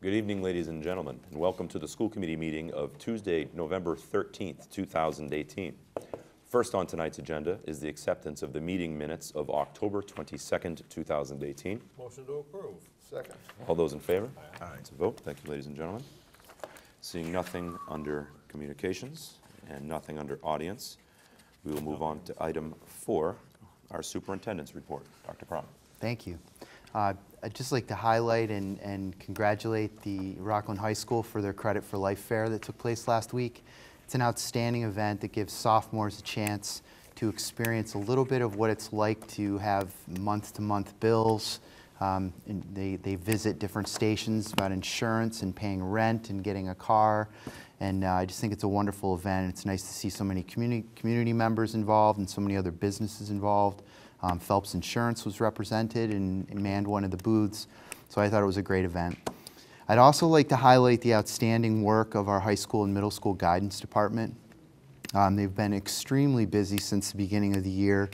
Good evening, ladies and gentlemen, and welcome to the school committee meeting of Tuesday, November 13th, 2018. First on tonight's agenda is the acceptance of the meeting minutes of October 22nd, 2018. Motion to approve. Second. All those in favor? Aye. It's a vote. Thank you, ladies and gentlemen. Seeing nothing under communications and nothing under audience, we will move on to item 4, our superintendent's report. Dr. Crum. Thank you. I'd just like to highlight and congratulate the Rockland High School for their Credit for Life Fair that took place last week. It's an outstanding event that gives sophomores a chance to experience a little bit of what it's like to have month-to-month bills. And they visit different stations about insurance and paying rent and getting a car. And I just think it's a wonderful event. It's nice to see so many community members involved and so many other businesses involved. Phelps Insurance was represented and manned one of the booths, so I thought it was a great event. I'd also like to highlight the outstanding work of our high school and middle school guidance department. They've been extremely busy since the beginning of the year,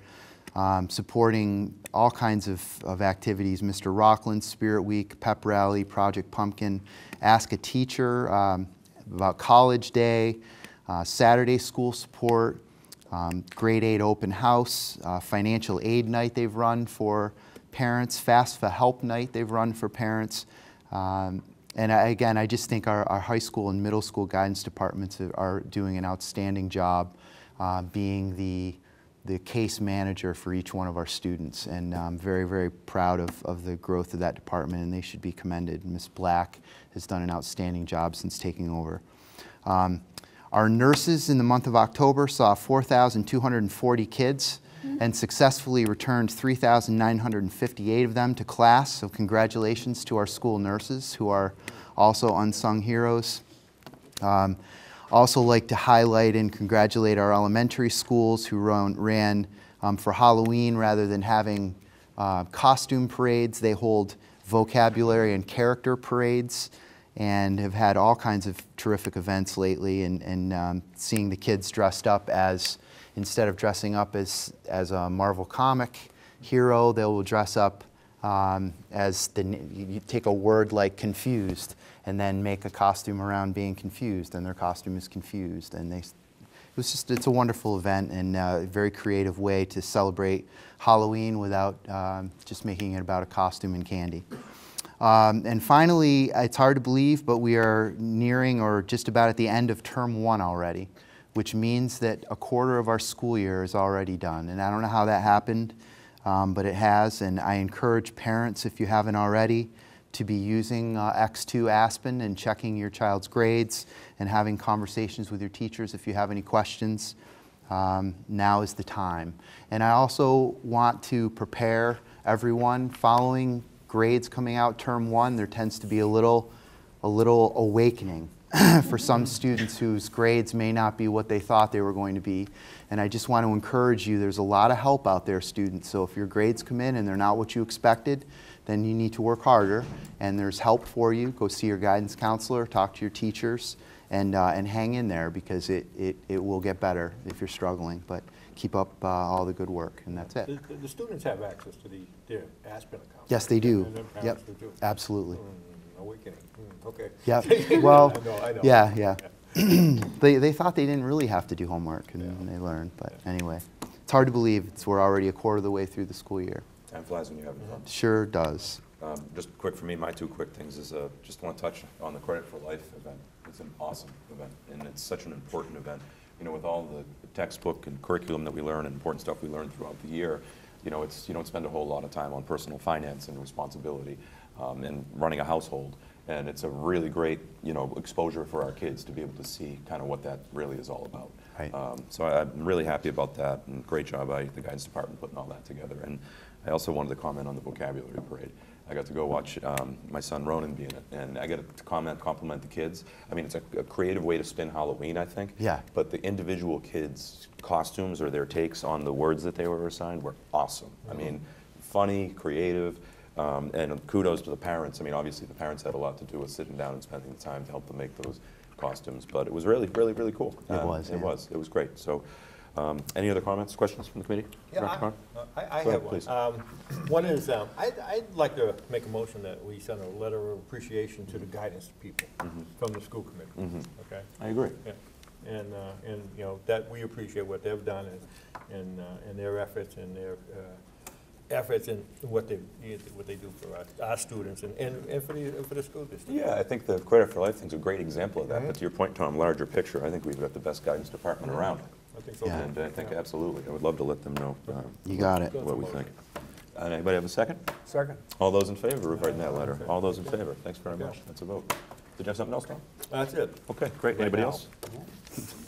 supporting all kinds of activities, Mr. Rockland, Spirit Week, Pep Rally, Project Pumpkin, Ask a Teacher, about College Day, Saturday school support, grade 8 open house, financial aid night they've run for parents, FAFSA help night they've run for parents. And again, I just think our high school and middle school guidance departments are doing an outstanding job being the case manager for each one of our students. And I'm very, very proud of the growth of that department, and they should be commended. Ms. Black has done an outstanding job since taking over. Our nurses in the month of October saw 4,240 kids and successfully returned 3,958 of them to class. So congratulations to our school nurses, who are also unsung heroes. Also like to highlight and congratulate our elementary schools who ran for Halloween, rather than having costume parades, they hold vocabulary and character parades, and have had all kinds of terrific events lately, and seeing the kids dressed up as, instead of dressing up as a Marvel comic hero, they will dress up as you take a word like confused and then make a costume around being confused, and their costume is confused. And it's a wonderful event, and a very creative way to celebrate Halloween without just making it about a costume and candy. And finally, it's hard to believe, but we are nearing or just about at the end of term 1 already, which means that a quarter of our school year is already done. And I don't know how that happened, but it has. And I encourage parents, if you haven't already, to be using X2 Aspen and checking your child's grades and having conversations with your teachers if you have any questions. Now is the time. And I also want to prepare everyone following grades coming out term 1. There tends to be a little awakening for some students whose grades may not be what they thought they were going to be. And I just want to encourage you, there's a lot of help out there, students. So if your grades come in and they're not what you expected, then you need to work harder, and there's help for you. Go see your guidance counselor, talk to your teachers, and hang in there, because it will get better if you're struggling. But keep up all the good work, and that's it. The students have access to their Aspen account. Yes, they do. And their Yep, parents do too. absolutely. Awakening. Okay. Yeah. Well, I know. yeah. They thought they didn't really have to do homework, and they learned. But anyway, it's hard to believe we're already a quarter of the way through the school year. Time flies when you're having fun. Sure does. Just quick for me, my 2 quick things is just want to touch on the Credit for Life event. It's an awesome event, and it's such an important event. You know, with all the textbook and curriculum that we learn and important stuff we learn throughout the year, you know, you don't spend a whole lot of time on personal finance and responsibility and running a household. And it's a really great, you know, exposure for our kids to be able to see kind of what that really is all about. Right. So I'm really happy about that, and great job by the guidance department putting all that together. And I also wanted to comment on the vocabulary parade. I got to go watch my son Ronan be in it, and I got to compliment the kids. I mean, it's a creative way to spin Halloween, I think. Yeah. But the individual kids' costumes or their takes on the words that they were assigned were awesome. I mean, funny, creative, and kudos to the parents. I mean, obviously the parents had a lot to do with sitting down and spending the time to help them make those costumes, but it was really, really, really cool. It was. It was great. So Any other comments, questions from the committee? Dr. Connor? I Go have ahead, please. one. One is, I'd like to make a motion that we send a letter of appreciation to the guidance people from the school committee, okay? I agree. Yeah. And, you know, that we appreciate what they've done and their efforts and their efforts in what they do for our students and for the school district. Yeah, I think the Credit for Life thing's a great example of that. But to your point, Tom, larger picture, I think we've got the best guidance department around. I think so. Yeah. And I think absolutely, I would love to let them know You got it. what we think. Anybody have a second? Second. All those in favor of writing that letter? All those in favor? Thanks very much. That's a vote. Did you have something else, Tom? That's it. Okay, great. Anybody now. else?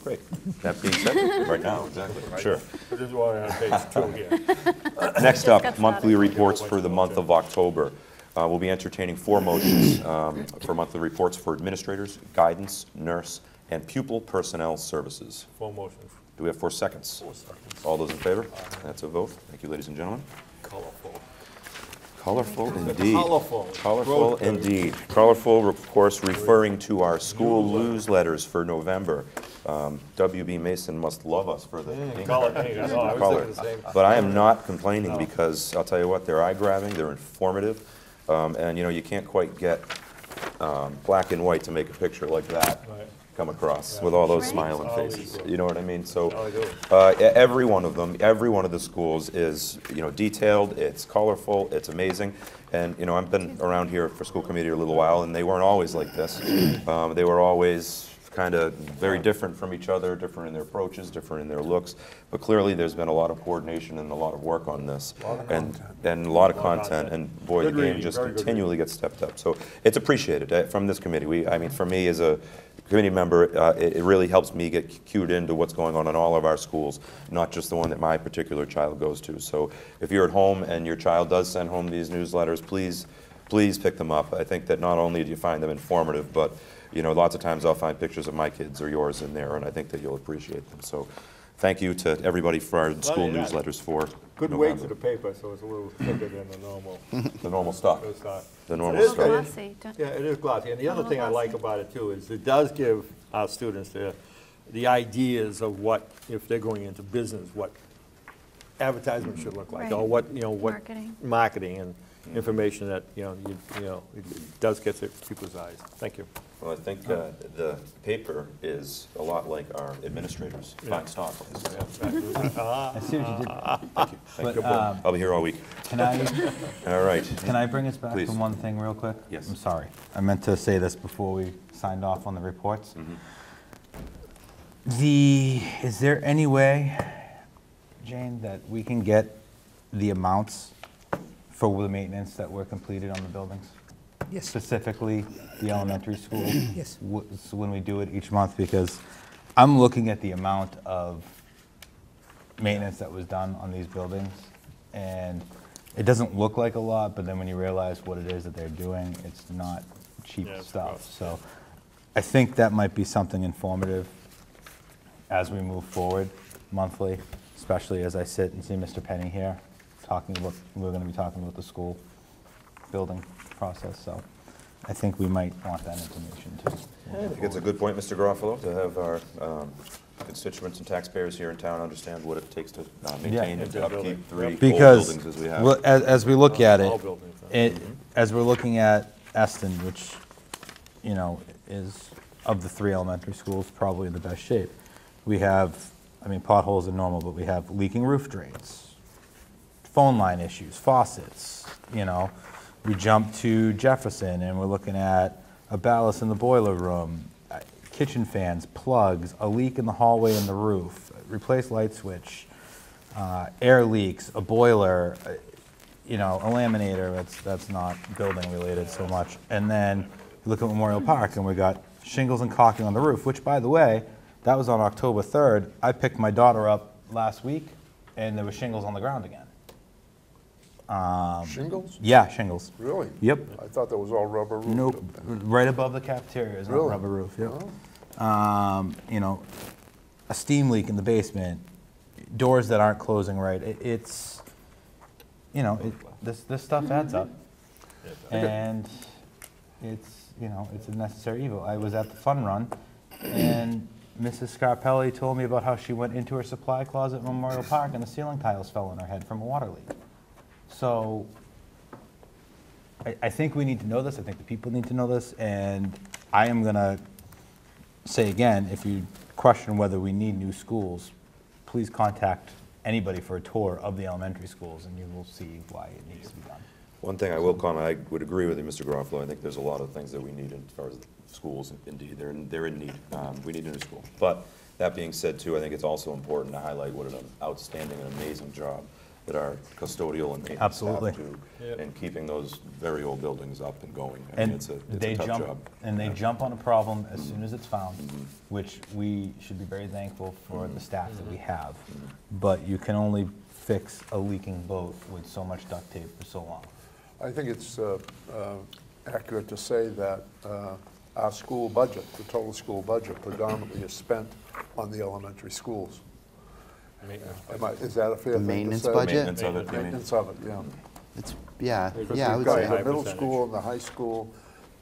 Great. That being said, right now, exactly. Sure. This is why on page 2 here. Next up, monthly reports for the month of October. We'll be entertaining 4 motions for monthly reports for administrators, guidance, nurse, and pupil personnel services. 4 motions. Do we have 4 seconds? 4 seconds. All those in favor? That's a vote. Thank you, ladies and gentlemen. Colorful. Colorful indeed. Colorful. Colorful Rose indeed. Colorful, of course, referring to our school newsletters for November. WB Mason must love us for the ink Color. color. I was thinking the same. But I am not complaining because I'll tell you what, they're eye-grabbing, they're informative, and you know, you can't quite get black and white to make a picture like that Right. come across with all those Right. smiling All these faces. schools. You know what I mean? So Oh, I do. every one of them, every one of the schools is, you know, detailed, it's colorful, it's amazing. And, you know, I've been around here for school committee a little while, and they weren't always like this. They were always kind of very different from each other, different in their approaches, different in their looks. But clearly, there's been a lot of coordination and a lot of work on this. And a lot of content. And boy, Good the game reading, just very good continually gets stepped up. So it's appreciated from this committee. I mean, for me as a committee member, it really helps me get cued into what's going on in all of our schools, not just the one that my particular child goes to. So if you're at home and your child does send home these newsletters, please pick them up. I think that not only do you find them informative, but you know, lots of times I'll find pictures of my kids or yours in there, and I think that you'll appreciate them. So thank you to everybody for our school yeah. newsletters for Good weight to November. the paper, so it's a little thicker than the normal. The normal stuff. The normal It is stuff. good. Glossy, don't- Yeah, it is glossy. And the other little thing I like glossy. about it too is it does give our students the ideas of what, if they're going into business, what advertisement should look like, or Right. what, you know, what Marketing. marketing and information that, you know, it does get to people's eyes. Thank you. Well, I think the paper is a lot like our administrators' fine stock. I see what you did. Thank you. But, Thank you. I'll be here all week. Can I, All right. can I bring us back Please. to one thing real quick? Yes. I'm sorry. I meant to say this before we signed off on the reports. Is there any way, Jane, that we can get the amounts for the maintenance that were completed on the buildings? Yes. Specifically, the elementary school? Yes. So when we do it each month, because I'm looking at the amount of maintenance that was done on these buildings, and it doesn't look like a lot, but then when you realize what it is that they're doing, it's not cheap Yeah, it's stuff. gross. So I think that might be something informative as we move forward monthly, especially as I sit and see Mr. Penny here talking about, we're going to be talking about the school building process, so I think we might want that information too. I think it's a good point, Mr. Garofalo, to have our constituents and taxpayers here in town understand what it takes to maintain and Yeah. upkeep 3 old Because buildings as we have. well, as we look at All it, buildings, as we're looking at Eston, which, you know, is of the 3 elementary schools, probably in the best shape. We have, I mean, potholes are normal, but we have leaking roof drains, phone line issues, faucets, you know. We jump to Jefferson and we're looking at a ballast in the boiler room, kitchen fans, plugs, a leak in the hallway in the roof, replace light switch, air leaks, a boiler, you know, a laminator that's not building related so much. And then you look at Memorial Park and we got shingles and caulking on the roof, which, by the way, that was on October 3rd. I picked my daughter up last week and there were shingles on the ground again. Shingles? Yeah, shingles. Really? Yep. I thought that was all rubber roof. Nope. Right above the cafeteria is not Really? rubber roof. Yep. Oh. You know, a steam leak in the basement, doors that aren't closing right. It's, you know, this stuff adds up, and it's, you know, it's a necessary evil. I was at the fun run, and Mrs. Scarpelli told me about how she went into her supply closet at Memorial Park and the ceiling tiles fell on her head from a water leak. So I think we need to know this. I think the people need to know this. And I am going to say again, if you question whether we need new schools, please contact anybody for a tour of the elementary schools and you will see why it needs to be done. One thing I will comment, I would agree with you, Mr. Garofalo. I think there's a lot of things that we need as far as schools, indeed. They're in need. We need a new school. But that being said, too, I think it's also important to highlight what an outstanding and amazing job that our custodial and maintenance staff Absolutely. do Yep. in keeping those very old buildings up and going. I And mean, it's a they tough jump, job. and they Yeah. jump on a problem as soon as it's found, which we should be very thankful for the staff that we have. But you can only fix a leaking boat with so much duct tape for so long. I think it's accurate to say that our school budget, the total school budget predominantly is spent on the elementary schools. Is that a fair The thing to maintenance say? budget? Maintenance of it, you mean? Maintenance of it, yeah. It's, yeah, Because yeah, I we've would got say. high The middle percentage. school and the high school,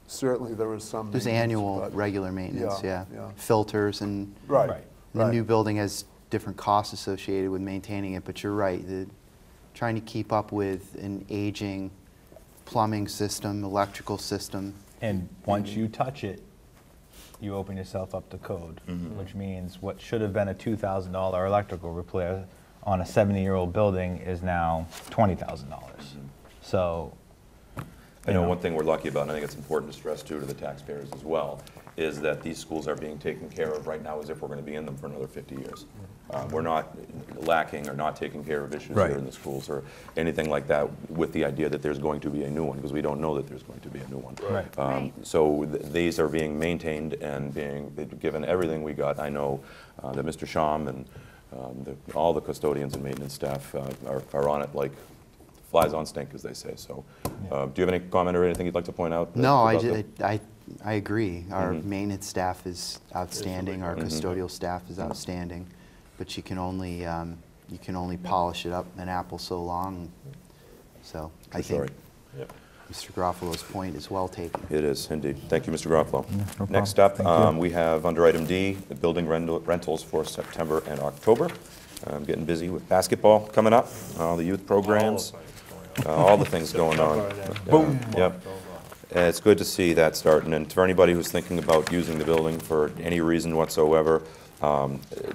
certainly there is some There's maintenance, annual, but- regular maintenance, Yeah, yeah. yeah. Filters and Right, Right. the new right. building has different costs associated with maintaining it, but you're right. Trying to keep up with an aging plumbing system, electrical system. And once you touch it, you open yourself up to code, which means what should have been a $2,000 electrical repair on a 70-year-old building is now $20,000. So, I know one thing we're lucky about, and I think it's important to stress too to the taxpayers as well, is that these schools are being taken care of right now as if we're going to be in them for another 50 years. We're not lacking or not taking care of issues Right. here in the schools or anything like that with the idea that there's going to be a new one, because we don't know that there's going to be a new one. Right. Right. So these are being maintained and being given everything we got. I know that Mr. Sham and all the custodians and maintenance staff are on it like flies on stink, as they say. So do you have any comment or anything you'd like to point out? No, about the- I agree. Our maintenance staff is outstanding, our Mhm. custodial staff is outstanding, but you can only polish it up an apple so long. So I For sure. think Yep. Mr. Garofalo's point is well taken. It is, indeed. Thank you, Mr. Garofalo. no problem. Next up, Thank you. we have under item D, the building rentals for September and October. I'm getting busy with basketball coming up, all the youth programs, all the things going on. Boom. Yep. It's good to see that starting, and for anybody who's thinking about using the building for any reason whatsoever,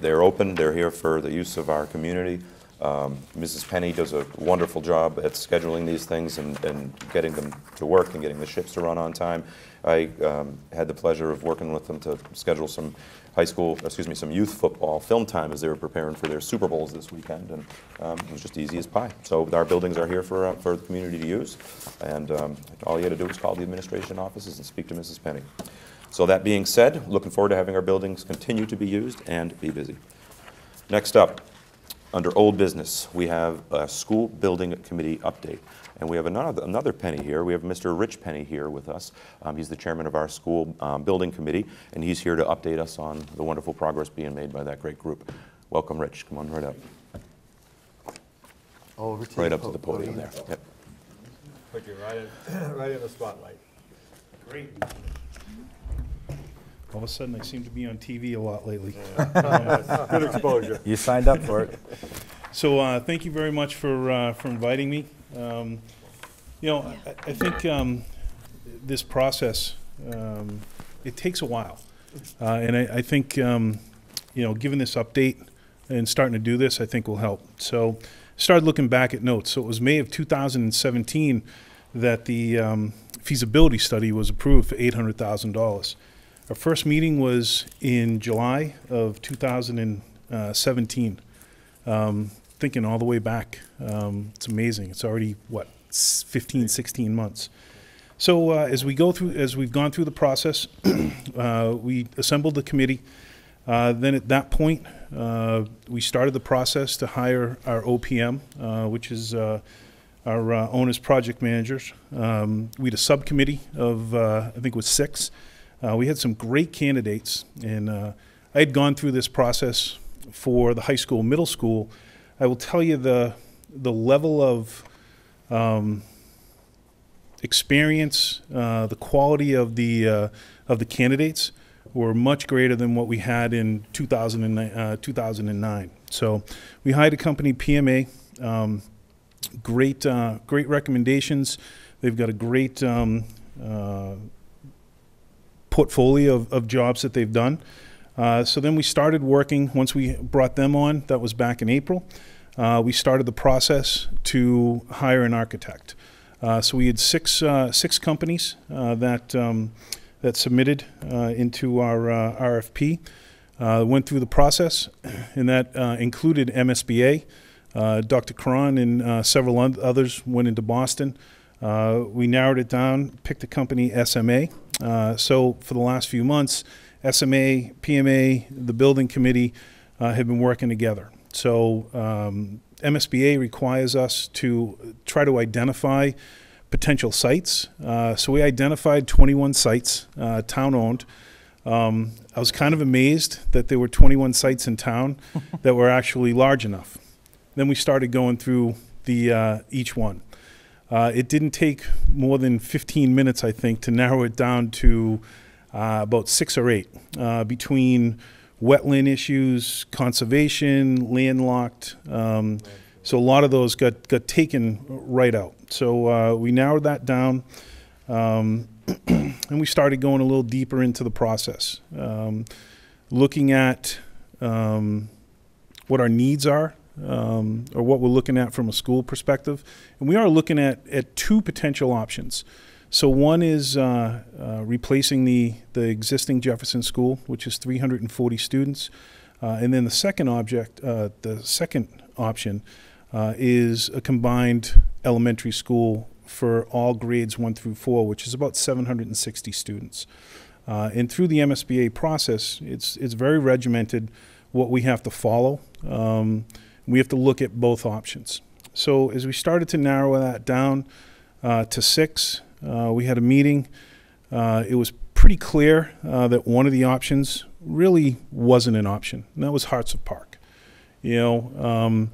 they're open, they're here for the use of our community. Mrs. Penny does a wonderful job at scheduling these things and getting them to work and getting the ships to run on time. I had the pleasure of working with them to schedule some some youth football film time as they were preparing for their Super Bowls this weekend, and it was just easy as pie. So our buildings are here for the community to use, and all you had to do was call the administration offices and speak to Mrs. Penny. So that being said, looking forward to having our buildings continue to be used and be busy. Next up, under old business, we have a school building committee update. And we have another Penny here. We have Mr. Rich Penny here with us. He's the chairman of our school building committee, and he's here to update us on the wonderful progress being made by that great group. Welcome, Rich. Come on right up. Over to Right the up to the podium there. Yep. Put you right in the spotlight. Great. All of a sudden, I seem to be on TV a lot lately. Good exposure. You signed up for it. So thank you very much for inviting me. I think this process, it takes a while. And I think, given this update and starting to do this, I think will help. So started looking back at notes. So it was May of 2017 that the feasibility study was approved for $800,000. Our first meeting was in July of 2017. Thinking all the way back, it's amazing. It's already, 15, 16 months. So as we've gone through the process, we assembled the committee. Then at that point, we started the process to hire our OPM, which is our owner's project managers. We had a subcommittee of, I think it was 6. We had some great candidates, and I had gone through this process for the high school, middle school. I will tell you the level of experience, the quality of the candidates were much greater than what we had in 2009. So we hired a company, PMA. Great recommendations. They've got a great portfolio of jobs that they've done. So then we started working, once we brought them on, that was back in April, we started the process to hire an architect. So we had six companies that submitted into our RFP. Went through the process, and that included MSBA. Dr. Cron and several others went into Boston. We narrowed it down, picked the company SMA. So for the last few months, SMA, PMA, the building committee have been working together. So MSBA requires us to try to identify potential sites. So we identified 21 sites, town-owned. I was kind of amazed that there were 21 sites in town that were actually large enough. Then we started going through each one. It didn't take more than 15 minutes, I think, to narrow it down to about 6 or 8 between wetland issues, conservation, landlocked. So a lot of those got taken right out. So we narrowed that down, and we started going a little deeper into the process, looking at what our needs are, or what we're looking at from a school perspective. And we are looking at 2 potential options. So one is replacing the existing Jefferson School, which is 340 students. And then the second option is a combined elementary school for all grades 1 through 4, which is about 760 students. And through the MSBA process, it's very regimented what we have to follow. We have to look at both options. So as we started to narrow that down to 6, we had a meeting. It was pretty clear that one of the options really wasn't an option, and that was Hearts of Park. You know,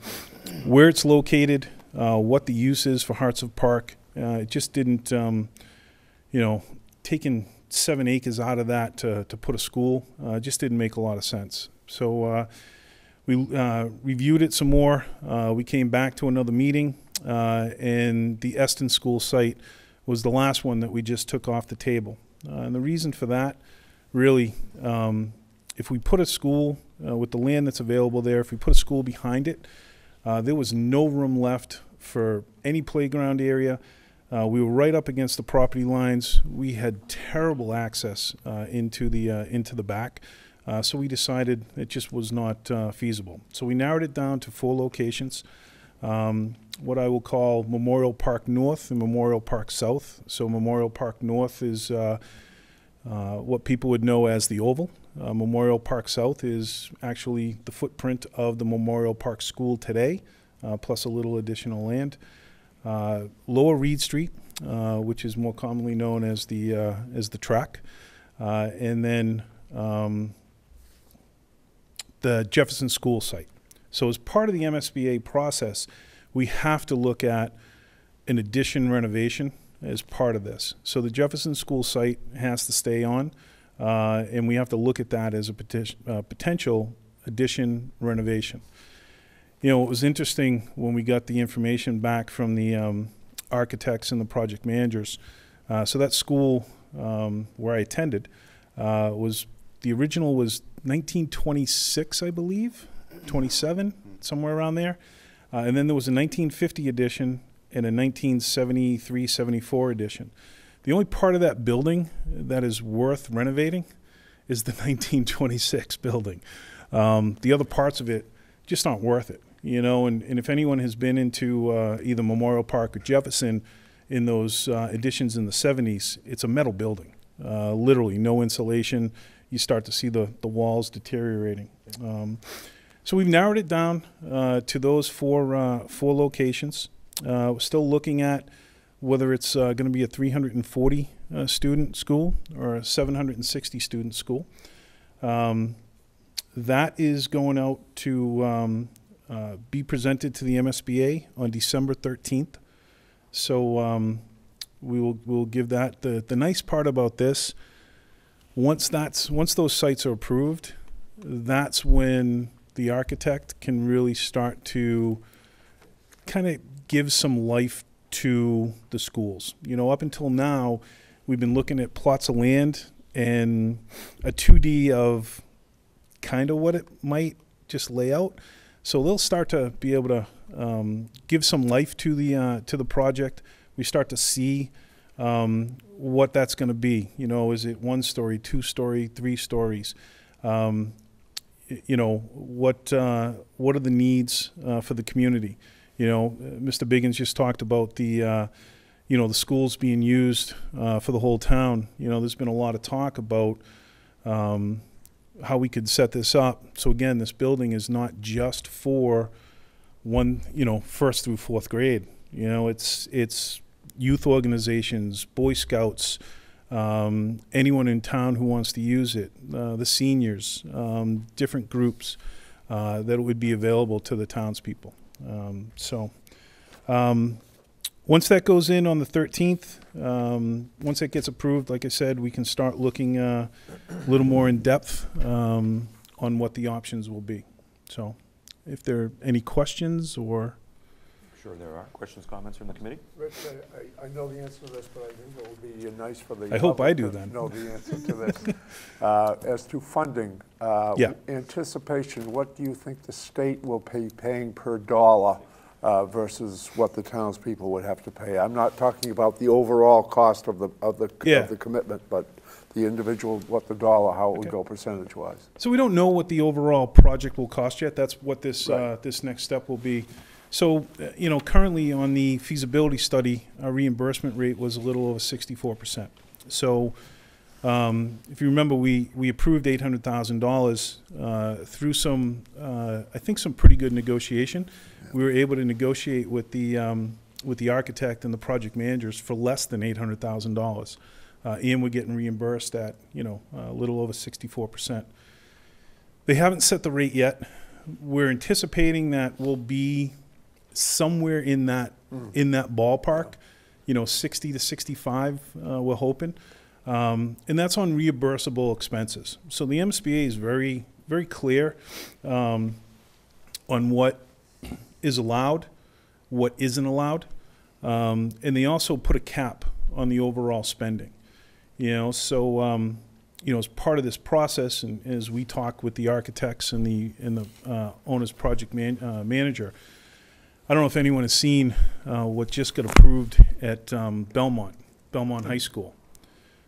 where it's located, what the use is for Hearts of Park, it just didn't, you know, taking 7 acres out of that to put a school just didn't make a lot of sense. So we reviewed it some more. We came back to another meeting, and the Eston School site was the last one that we just took off the table. And the reason for that, really, if we put a school with the land that's available there, if we put a school behind it, there was no room left for any playground area. We were right up against the property lines. We had terrible access into the back. So we decided it just was not feasible. So we narrowed it down to 4 locations, what I will call Memorial Park North and Memorial Park South. So Memorial Park North is what people would know as the Oval. Memorial Park South is actually the footprint of the Memorial Park School today, plus a little additional land. Lower Reed Street, which is more commonly known as the track, and then the Jefferson School site. So as part of the MSBA process, we have to look at an addition renovation as part of this. So the Jefferson School site has to stay on, and we have to look at that as a potential addition renovation. You know, it was interesting when we got the information back from the architects and the project managers. So that school where I attended the original was 1926, I believe, 27, somewhere around there. And then there was a 1950 edition and a 1973-74 edition. The only part of that building that is worth renovating is the 1926 building. The other parts of it just aren't worth it, you know. And if anyone has been into either Memorial Park or Jefferson in those editions in the 70s, it's a metal building, literally no insulation. You start to see the walls deteriorating. So we've narrowed it down to those four locations. We're still looking at whether it's going to be a 340 student school or a 760 student school. That is going out to be presented to the MSBA on December 13th. So we'll give that. The nice part about this, Once those sites are approved, that's when the architect can really start to kind of give some life to the schools. You know, up until now, we've been looking at plots of land and a 2D of kind of what it might just lay out. So they'll start to be able to give some life to the project. We start to see what that's going to be. You know, is it 1 story, 2 story, 3 stories? You know, what are the needs for the community? You know, Mr. Biggins just talked about the you know, the schools being used for the whole town. You know, there's been a lot of talk about how we could set this up. So again, this building is not just for first through 4th grade. You know, it's youth organizations, Boy Scouts, anyone in town who wants to use it, the seniors, different groups that it would be available to the townspeople. Once that goes in on the 13th, once that gets approved, like I said, we can start looking a little more in depth on what the options will be. So if there are any questions or... Sure there are. Questions, comments from the committee? Rich, I know the answer to this, but I think it would be nice for the I hope I public do to then. know the answer to this. As to funding, Yeah. anticipation, what do you think the state will be paying per dollar versus what the townspeople would have to pay? I'm not talking about the overall cost of the commitment, but the individual, what the dollar, how it would go percentage-wise. So we don't know what the overall project will cost yet. That's what this Right. this next step will be. So, you know, currently on the feasibility study, our reimbursement rate was a little over 64%. So, if you remember, we approved $800,000 through some, I think, some pretty good negotiation. Yeah. We were able to negotiate with the architect and the project managers for less than $800,000, and we're getting reimbursed at, you know, a little over 64%. They haven't set the rate yet. We're anticipating that we'll be somewhere in that ballpark, you know, 60 to 65, we're hoping. And that's on reimbursable expenses. So the MSBA is very, very clear on what is allowed, what isn't allowed. And they also put a cap on the overall spending. You know, so, you know, as part of this process, and as we talk with the architects and the owner's project manager, I don't know if anyone has seen what just got approved at Belmont High School.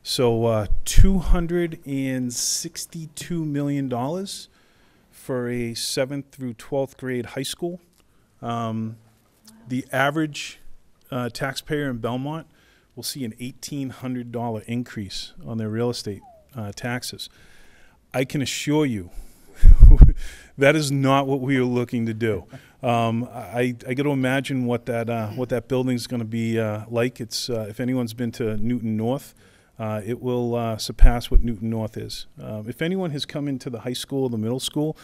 So $262 million for a 7th through 12th grade high school. The average taxpayer in Belmont will see an $1,800 increase on their real estate taxes. I can assure you that is not what we are looking to do. I got to imagine what that building is going to be like. It's if anyone's been to Newton North, it will surpass what Newton North is. If anyone has come into the high school, the middle school,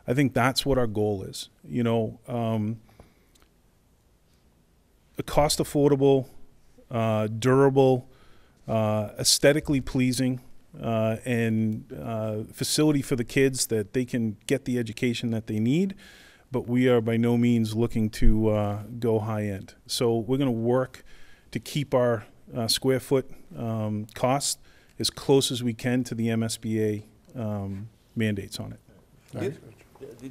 I think that's what our goal is. You know, a cost affordable, durable, aesthetically pleasing, and facility for the kids that they can get the education that they need, but we are by no means looking to go high end. So we're going to work to keep our square foot cost as close as we can to the MSBA mandates on it. Right.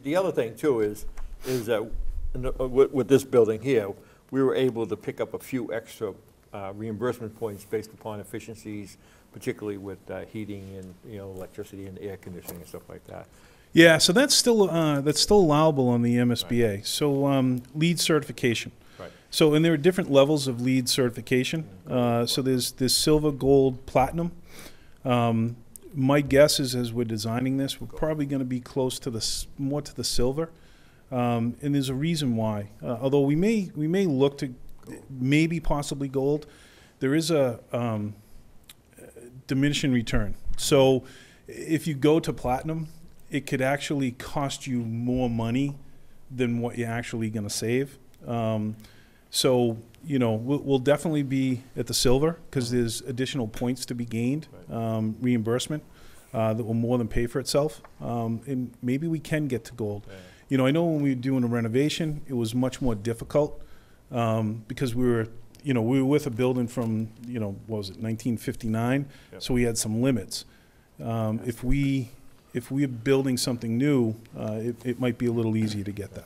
The other thing too is that with this building here, we were able to pick up a few extra reimbursement points based upon efficiencies, particularly with heating and, you know, electricity and air conditioning and stuff like that. Yeah, so that's still allowable on the MSBA. Right. So LEED certification. Right. So, and there are different levels of LEED certification. So there's silver, gold, platinum. My guess is, as we're designing this, we're probably going to be close to more to the silver. And there's a reason why. Although we may look to maybe possibly gold, there is a diminishing return. So if you go to platinum, it could actually cost you more money than what you're actually going to save. So, we'll definitely be at the silver because there's additional points to be gained, reimbursement that will more than pay for itself. And maybe we can get to gold. I know when we were doing a renovation, it was much more difficult because we were with a building from, what was it, 1959? Yep. So we had some limits. If we're building something new, it might be a little easier to get that.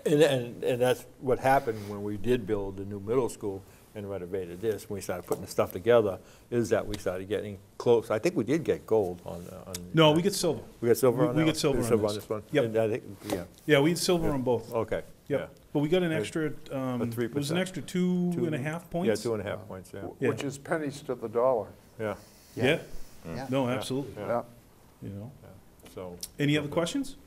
Yeah, and that's what happened when we did build the new middle school and renovated this, when we started putting the stuff together, is that we started getting close. I think we did get gold on. No, we get silver. We got silver on that? We get silver on this. one? Yep. And I think, yeah, Yeah, we had silver on both. okay. Yep. But we got an extra, it was an 3%. extra 2.5 points. Yeah, 2.5 points, yeah. Yeah. Which is pennies to the dollar. Yeah, Yeah. Yeah. No, absolutely. yeah, Yeah. so. Any other questions?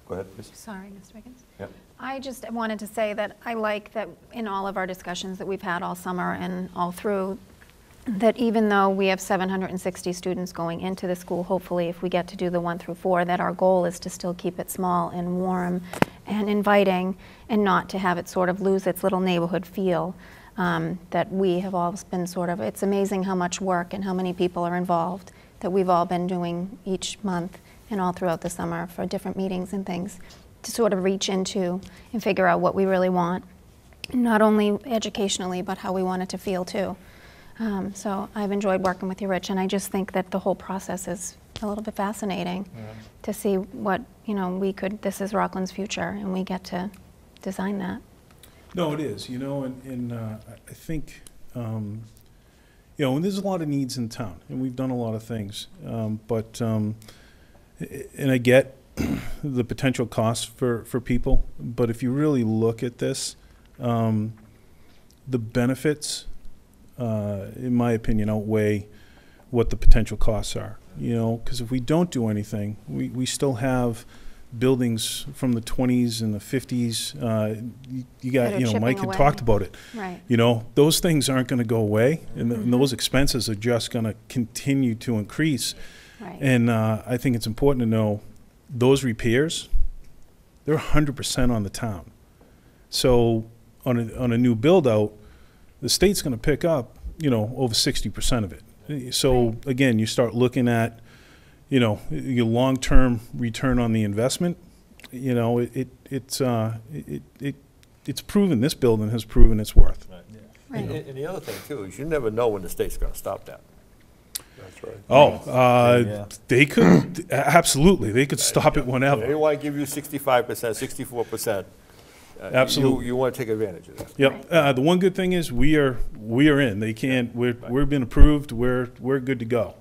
Go ahead, please. Sorry, Mr. Wiggins. Yeah. I just wanted to say that I like that in all of our discussions that we've had all summer and all through, that even though we have 760 students going into the school, hopefully if we get to do the 1 through 4, that our goal is to still keep it small and warm and inviting and not to have it sort of lose its little neighborhood feel. That we have all been it's amazing how much work and how many people are involved that we've all been doing each month and all throughout the summer for different meetings and things to sort of reach into and figure out what we really want, not only educationally, but how we want it to feel too. So I've enjoyed working with you, Rich, and I just think that the whole process is a little bit fascinating to see what, this is Rockland's future, and we get to design that. No, it is, and I think, and there's a lot of needs in town, and we've done a lot of things, and I get the potential costs for people, but if you really look at this, the benefits, in my opinion, outweigh what the potential costs are, because if we don't do anything, we still have buildings from the 20s and the 50s. You got, That are Mike chipping had away. talked about it. Right. Those things aren't going to go away, and those expenses are just going to continue to increase. Right. And I think it's important to know those repairs, they're 100% on the town. So on a new build out, the state's going to pick up, over 60% of it. So Right. again, you start looking at, your long-term return on the investment. It's proven, this building has proven its worth. Right. And the other thing too, is you never know when the state's gonna stop that. That's right. Oh, Yeah. they could, absolutely, they could stop it They whenever. wanna give you 65%, 64%. Absolutely. You wanna take advantage of that. Yep. The one good thing is we are in. They can't. We've been approved. We're good to go.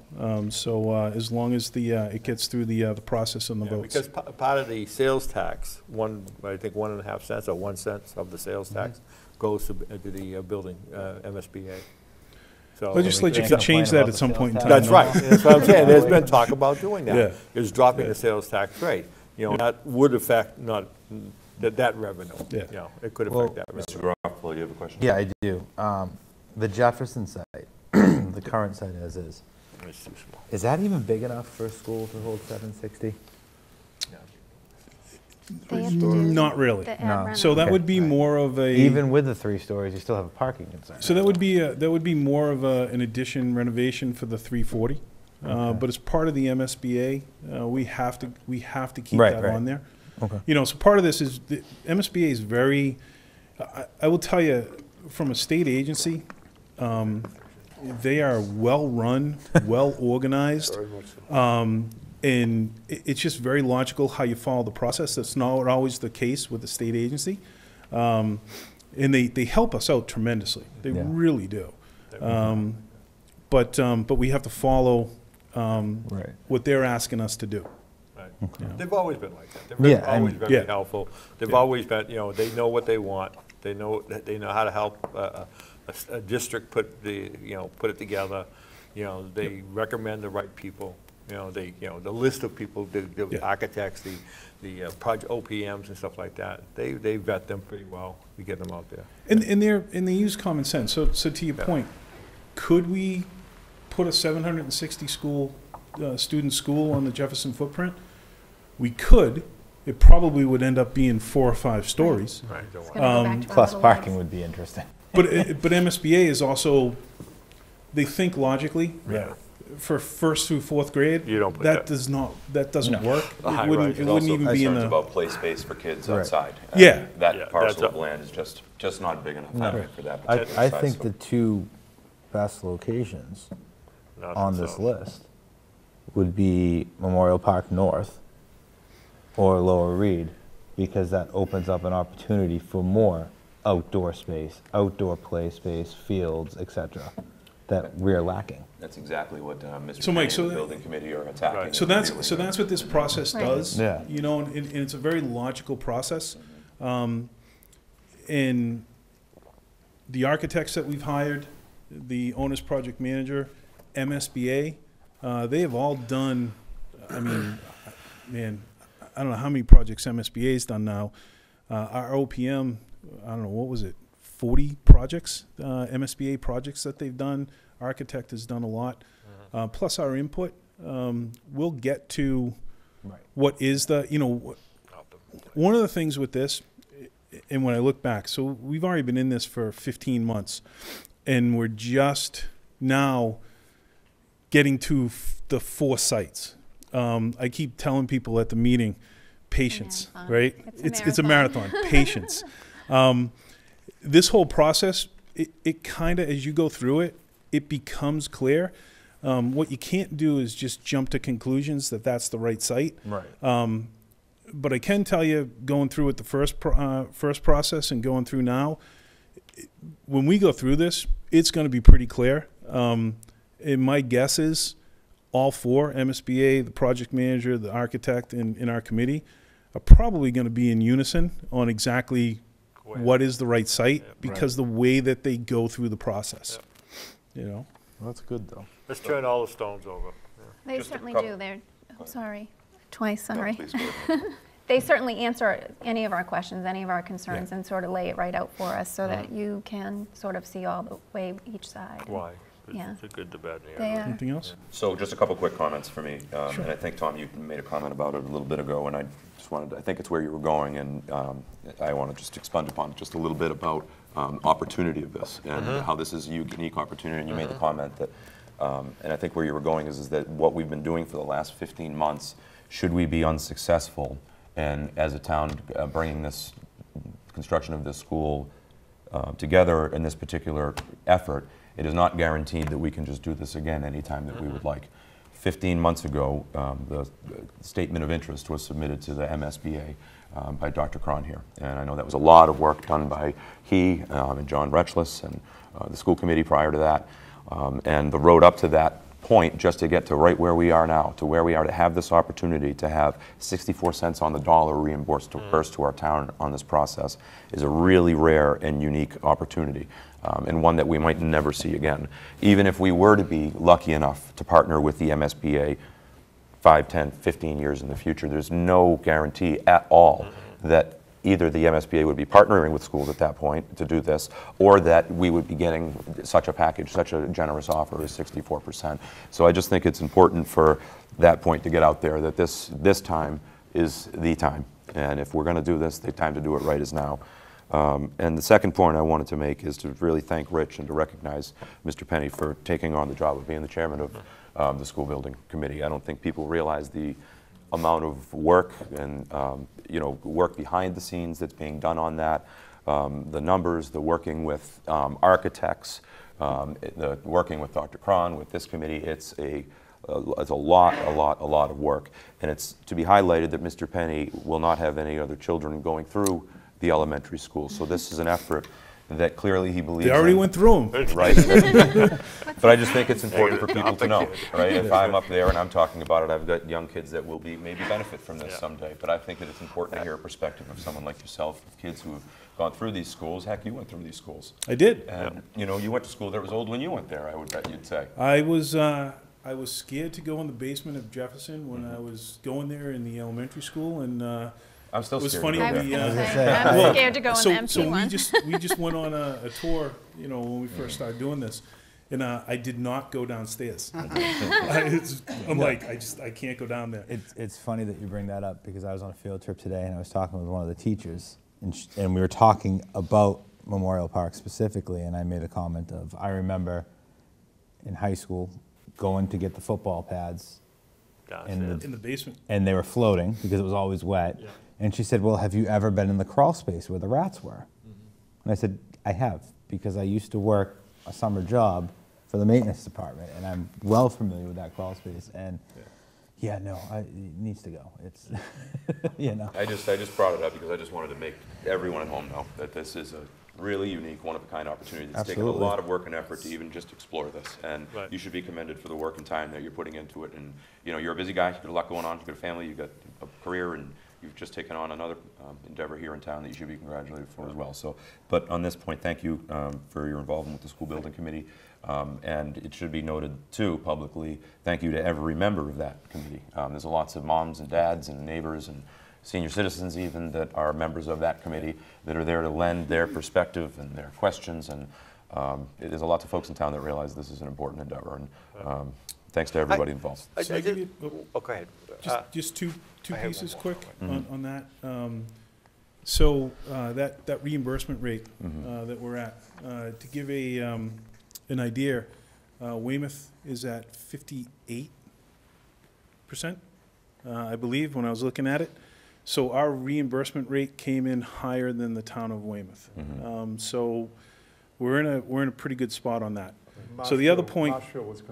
So as long as it gets through the process and the Yeah, votes. because part of the sales tax, I think 1.5 cents or 1 cent of the sales tax goes to the building, MSBA. So. Legislature can't could change complain that about at the some sales point in tax. time. That's though. right, that's what I'm saying, there's been talk about doing Yeah. that, is dropping Yeah. the sales tax rate. That would affect not, that revenue. Yeah. It could Well, affect that revenue. Mr. Garofalo, you have a question? Yeah, I do. The Jefferson site, the current site as is It's too small. that even big enough for a school to hold 760? They have to do Not really. the ad No. reno. So that Okay. would be Right. more of a. Even with the 3 stories, you still have a parking concern. So that would be more of an addition renovation for the 340. Okay. But as part of the MSBA, we have to keep Right, that right. on there. Okay. So part of this is, the MSBA is very, I will tell you, from a state agency, they are well-run, well-organized, Very much so. and it's just very logical how you follow the process. That's not always the case with the state agency. And they help us out tremendously. They Yeah. really do. But we have to follow Right. what they're asking us to do. Right. They've always been like that. They've Yeah, always and- been very Yeah. helpful. They've Yeah. always been, they know what they want. They know how to help a district put it together. They recommend the right people. The list of people, the Yeah. architects, the project OPMs and stuff like that. They vet them pretty well. We get them out there. And they use common sense. So to your Yeah. point, could we put a 760 student school on the Jefferson footprint? We could, it probably would end up being 4 or 5 stories. Right, don't It's worry. gonna go back to our Plus little parking legs. would be interesting. But MSBA is also, they think logically. Yeah. For 1st through 4th grade, You don't put that- that doesn't No. work. Right, It wouldn't, right. it wouldn't even be in Concerns the, about play space for kids Right. outside. Yeah. That Yeah, parcel that's of land is just not big enough No. for that I particular size. think so- the 2 best locations Not on the this south. list would be Memorial Park North or Lower Reed, because that opens up an opportunity for more outdoor space, outdoor play space, fields, etc., that we're lacking. That's exactly what Mr. So, Mike, Penny so and the that- building committee are attacking. Right. and so dealing that's with. what this process Right. does. Yeah. You know, and it's a very logical process. And the architects that we've hired, the owner's project manager, MSBA, they have all done, I mean, man, I don't know how many projects MSBA's done now. Our OPM, I don't know, what was it, 40 projects, MSBA projects that they've done. Architect has done a lot, plus our input. We'll get to Right. what is the, you know, one of the things with this, and when I look back, so we've already been in this for 15 months, and we're just now getting to the 4 sites. I keep telling people at the meeting, patience, marathon. right? It's a marathon, patience. This whole process, it kind of, as you go through it, it becomes clear. What you can't do is just jump to conclusions that that's the right site. Right. But I can tell you, going through it the first process and going through now, when we go through this, it's going to be pretty clear. And my guess is all 4, MSBA, the project manager, the architect, and in our committee, are probably going to be in unison on exactly what is the right site, because the way that they go through the process. You know? Well, that's good, though. Let's turn all the stones over. They Just a certainly couple- do. They're, I'm sorry, twice, No, sorry. please go ahead. They certainly answer any of our questions, any of our concerns, and sort of lay it right out for us so that you can sort of see all the way each side. Why? Yeah. It's a good, the bad, and the They ugly. are. Anything else? So just a couple quick comments for me. And I think, Tom, you made a comment about it a little bit ago, and I just wanted to, I think it's where you were going, and I want to just expand upon it just a little bit about opportunity of this and how this is a unique opportunity. And you made the comment that, and I think where you were going is that what we've been doing for the last 15 months, should we be unsuccessful, and as a town bringing this construction of this school together in this particular effort, it is not guaranteed that we can just do this again anytime that we would like. 15 months ago, the statement of interest was submitted to the MSBA by Dr. Cron here. And I know that was a lot of work done by he and John Retchless and the school committee prior to that. And the road up to that point, just to get to right where we are now, to where we are, to have this opportunity to have 64 cents on the dollar reimbursed to our town on this process, is a really rare and unique opportunity. And one that we might never see again. Even if we were to be lucky enough to partner with the MSBA 5, 10, 15 years in the future, there's no guarantee at all that either the MSBA would be partnering with schools at that point to do this, or that we would be getting such a package, such a generous offer as 64%. So I just think it's important for that point to get out there, that this time is the time. And if we're going to do this, the time to do it right is now. And the second point I wanted to make is to really thank Rich and to recognize Mr. Penny for taking on the job of being the chairman of the school building committee. I don't think people realize the amount of work and work behind the scenes that's being done on that, the numbers, the working with architects, the working with Dr. Cron, with this committee. It's a lot of work, and it's to be highlighted that Mr. Penny will not have any other children going through the elementary school. So this is an effort that clearly he believes They already in. went through them. Right. But I just think it's important for people to know, right? If I'm up there and I'm talking about it, I've got young kids that will be maybe benefit from this someday. But I think that it's important to hear a perspective of someone like yourself, of kids who have gone through these schools. Heck, you went through these schools. I did. And you went to school that was old when you went there, I would bet you'd say. I was scared to go in the basement of Jefferson when I was going there in the elementary school, and I'm still it was scared funny. to I go was there. going to say, say, I'm Well, scared to go in the empty so one. we just went on a tour, when we first started doing this, And I did not go downstairs. I'm like, I can't go down there. It's funny that you bring that up because I was on a field trip today and I was talking with one of the teachers and we were talking about Memorial Park specifically, and I made a comment of, I remember in high school going to get the football pads In the basement. and they were floating because it was always wet. Yeah. And she said, well, have you ever been in the crawl space where the rats were? And I said, I have, because I used to work a summer job for the maintenance department, and I'm well familiar with that crawl space. And yeah, no, it needs to go. It's, you know. I just brought it up because I just wanted to make everyone at home know that this is a really unique, one-of-a-kind opportunity. It's taken a Absolutely. lot of work and effort to even just explore this, and Right. you should be commended for the work and time that you're putting into it. And you know, you're a busy guy. You've got a lot going on. You've got a family. You've got a career, and you've just taken on another endeavor here in town that you should be congratulated for as well. So, but on this point, thank you for your involvement with the school building committee. And it should be noted, too, publicly, thank you to every member of that committee. There's lots of moms and dads and neighbors and senior citizens even that are members of that committee that are there to lend their perspective and their questions. And there's a lot of folks in town that realize this is an important endeavor. And thanks to everybody involved. Go ahead. Just two I have pieces one quick more. on that. So that reimbursement rate that we're at, to give an idea, Weymouth is at 58%, I believe, when I was looking at it. So our reimbursement rate came in higher than the town of Weymouth. So we're in a pretty good spot on that. So the other point, Marshfield was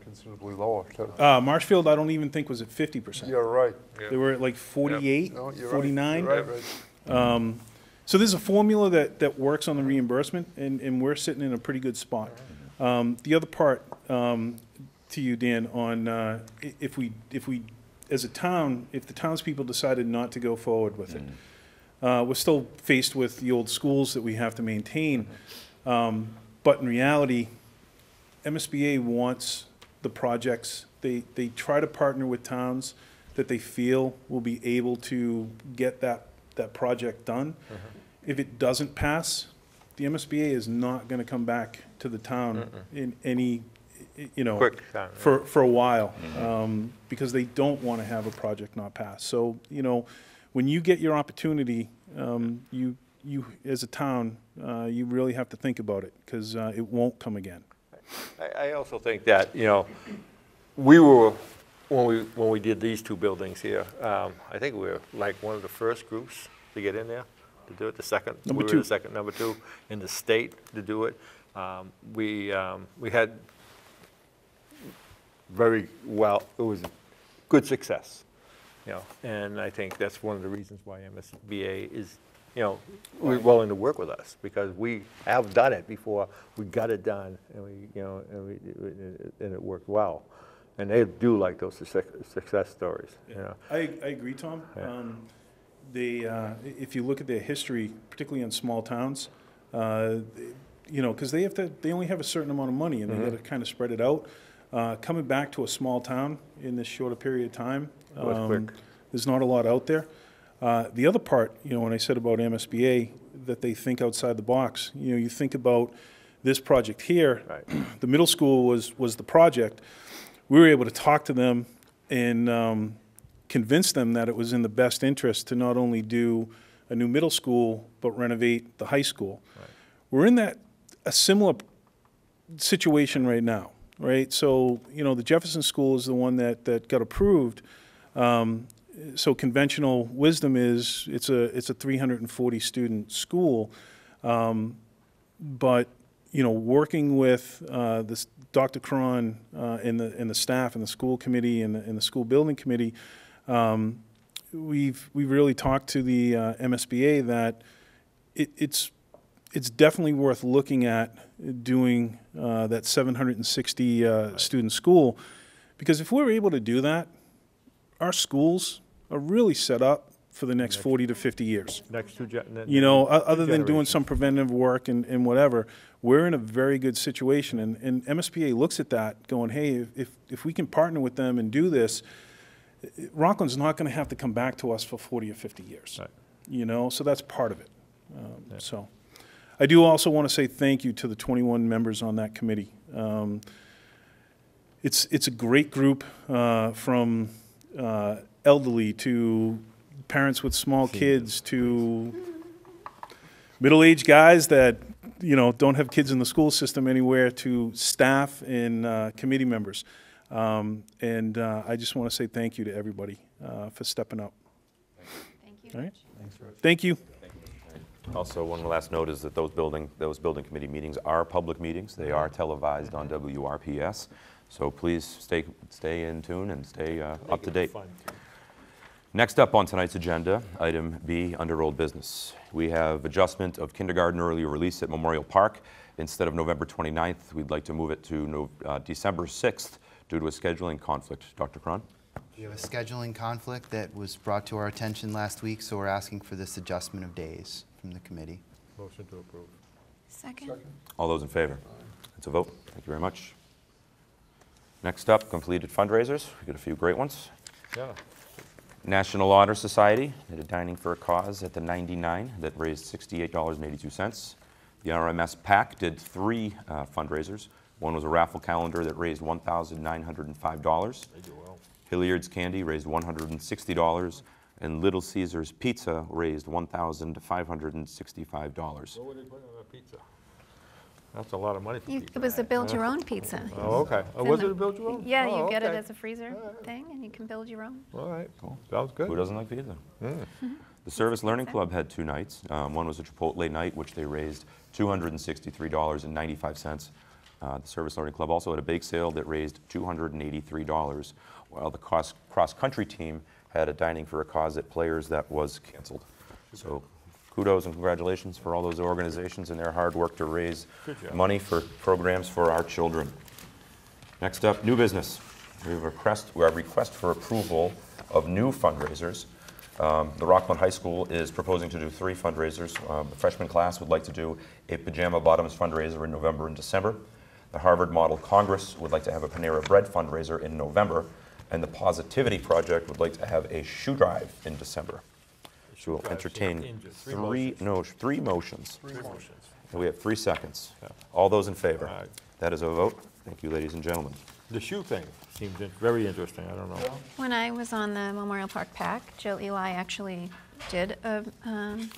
considerably lower, too. Marshfield, I don't even think was at 50%. You're right. They were at like 48, No, you're right. 49. You're right. So there's a formula that works on the reimbursement, and we're sitting in a pretty good spot. The other part, to you, Dan, on if we, as a town, if the townspeople decided not to go forward with it, we're still faced with the old schools that we have to maintain. But in reality, MSBA wants the projects. They try to partner with towns that they feel will be able to get that project done. If it doesn't pass, the MSBA is not going to come back to the town in any, Quick time, for a while, because they don't want to have a project not pass. So, when you get your opportunity, you as a town, you really have to think about it, because it won't come again. I also think that, we were, when we did these two buildings here, I think we were like one of the first groups to get in there to do it. The second, Number we were two. the second, number two in the state to do it. We had very well, it was good success, and I think that's one of the reasons why MSBA is, we're willing to work with us, because we have done it before, we got it done, and and it worked well. And they do like those success stories, I agree, Tom. If you look at their history, particularly in small towns, because they only have a certain amount of money, and they got to kind of spread it out. Coming back to a small town in this shorter period of time, there's not a lot out there. The other part, when I said about MSBA, that they think outside the box, you think about this project here, Right. the middle school was the project. We were able to talk to them and convince them that it was in the best interest to not only do a new middle school, but renovate the high school. Right. We're in a similar situation right now, right? So, the Jefferson School is the one that got approved. So conventional wisdom is it's a 340 student school, but working with this Dr. Cron and the staff and the school committee and the school building committee, we've really talked to the MSBA that it's definitely worth looking at doing that 760 student school, because if we're able to do that, our schools are really set up for the next 40 to 50 years. Next two, Other than doing some preventive work and whatever, we're in a very good situation. And MSBA looks at that going, hey, if we can partner with them and do this, Rockland's not going to have to come back to us for 40 or 50 years. Right. So that's part of it. So I do also want to say thank you to the 21 members on that committee. It's a great group, from elderly to parents with small kids to middle-aged guys that, don't have kids in the school system anywhere, to staff and committee members. And I just want to say thank you to everybody for stepping up. Thank you. All right? Thanks, Rich. Thank you. Also, one last note is that those building committee meetings are public meetings. They are televised on WRPS. So please stay in tune and stay up to date. Fun. Next up on tonight's agenda, item B, under old business. We have adjustment of kindergarten early release at Memorial Park. Instead of November 29th, we'd like to move it to December 6th due to a scheduling conflict. Dr. Cron? We have a scheduling conflict that was brought to our attention last week, so we're asking for this adjustment of days from the committee. Motion to approve. Second. All those in favor? It's a vote. Thank you very much. Next up, completed fundraisers. We got a few great ones. Yeah. National Honor Society did a dining for a cause at the 99 that raised $68.82. The RMS PAC did 3 fundraisers. One was a raffle calendar that raised $1,905. They do well. Hilliard's Candy raised $160, and Little Caesars Pizza raised $1,565. What would they put on a pizza? That's a lot of money for pizza. It was a build-your-own pizza. Oh, okay. Oh, was it a build your own? Yeah, Oh, you get it okay. as a freezer thing, and you can build your own. All right. Cool. Sounds good. Who doesn't like pizza? Yeah. The Service Learning Club had 2 nights. One was a Chipotle night, which they raised $263.95. The Service Learning Club also had a bake sale that raised $283, while the cross-country team had a dining for a cause at Players that was canceled. So kudos and congratulations for all those organizations and their hard work to raise Good job. money for programs for our children. Next up, new business. We have a request for approval of new fundraisers. The Rockland High School is proposing to do 3 fundraisers. The freshman class would like to do a Pajama Bottoms fundraiser in November and December. The Harvard Model Congress would like to have a Panera Bread fundraiser in November. And the Positivity Project would like to have a shoe drive in December. So we'll entertain 3 motions. And we have 3 seconds. Yeah. All those in favor? Aye. That is a vote. Thank you, ladies and gentlemen. The shoe thing seems very interesting. I don't know. When I was on the Memorial Park PAC, Jill Eli actually did a shoe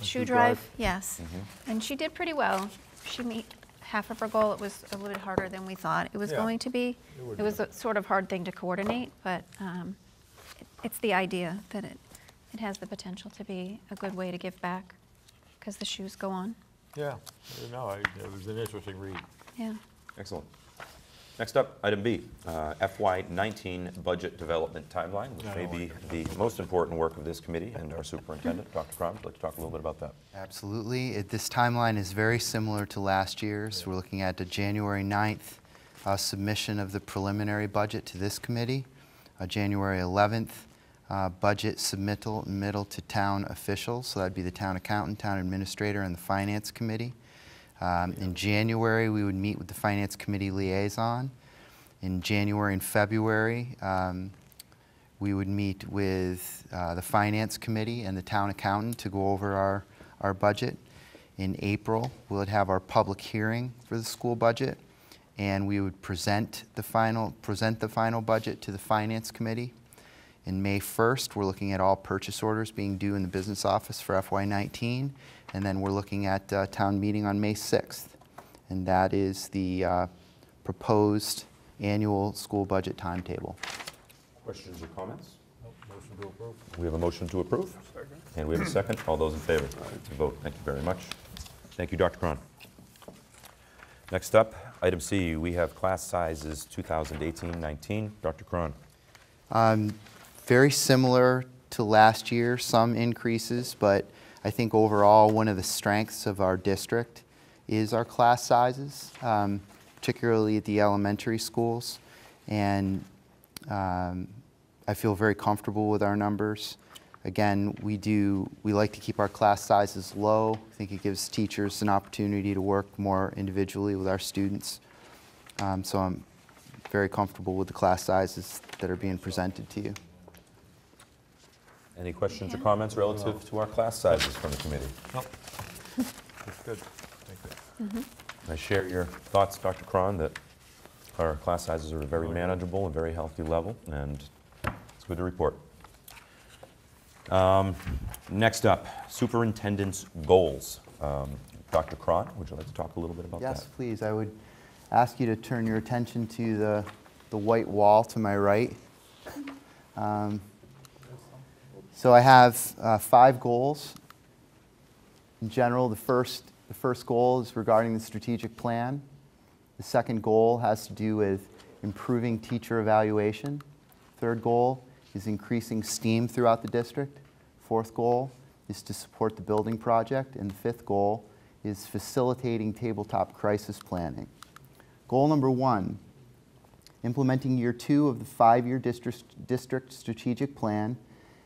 shoe drive. drive? Yes, and she did pretty well. She made half of her goal. It was a little bit harder than we thought it was Yeah, going to be. would It was be. a sort of hard thing to coordinate, but it's the idea that it has the potential to be a good way to give back because the shoes go on. Yeah. No, it was an interesting read. Yeah. Excellent. Next up, item B, FY19 budget development timeline, which may be the most important work of this committee and our superintendent, Dr. Crum. Would like to talk a little bit about that. Absolutely. This timeline is very similar to last year's. We're looking at a January 9th submission of the preliminary budget to this committee, a January 11th budget submittal to town officials, so that'd be the town accountant, town administrator, and the finance committee. In January, we would meet with the finance committee liaison. In January and February, we would meet with the finance committee and the town accountant to go over our budget. In April, we would have our public hearing for the school budget, and we would present the final budget to the finance committee. In May 1st, we're looking at all purchase orders being due in the business office for FY19, and then we're looking at town meeting on May 6th. And that is the proposed annual school budget timetable. Questions or comments? Motion to approve. We have a motion to approve. And we have a second. All those in favor? It's a vote. Thank you very much. Thank you, Dr. Cron. Next up, item C, we have class sizes 2018-19. Dr. Cron. Very similar to last year, some increases, but I think overall one of the strengths of our district is our class sizes, particularly at the elementary schools. And I feel very comfortable with our numbers. Again, we like to keep our class sizes low. I think it gives teachers an opportunity to work more individually with our students. So I'm very comfortable with the class sizes that are being presented to you. Any questions or comments relative to our class sizes from the committee? No. That's good. Thank you. I share your thoughts, Dr. Cron, that Our class sizes are very manageable, a very healthy level, and it's good to report. Next up, superintendent's goals. Dr. Cron, would you like to talk a little bit about that? Yes, please. I would ask you to turn your attention to the white wall to my right. So I have 5 goals. In general, the first goal is regarding the strategic plan. The second goal has to do with improving teacher evaluation. Third goal is increasing STEAM throughout the district. Fourth goal is to support the building project. And the fifth goal is facilitating tabletop crisis planning. Goal number 1, implementing year 2 of the 5-year district strategic plan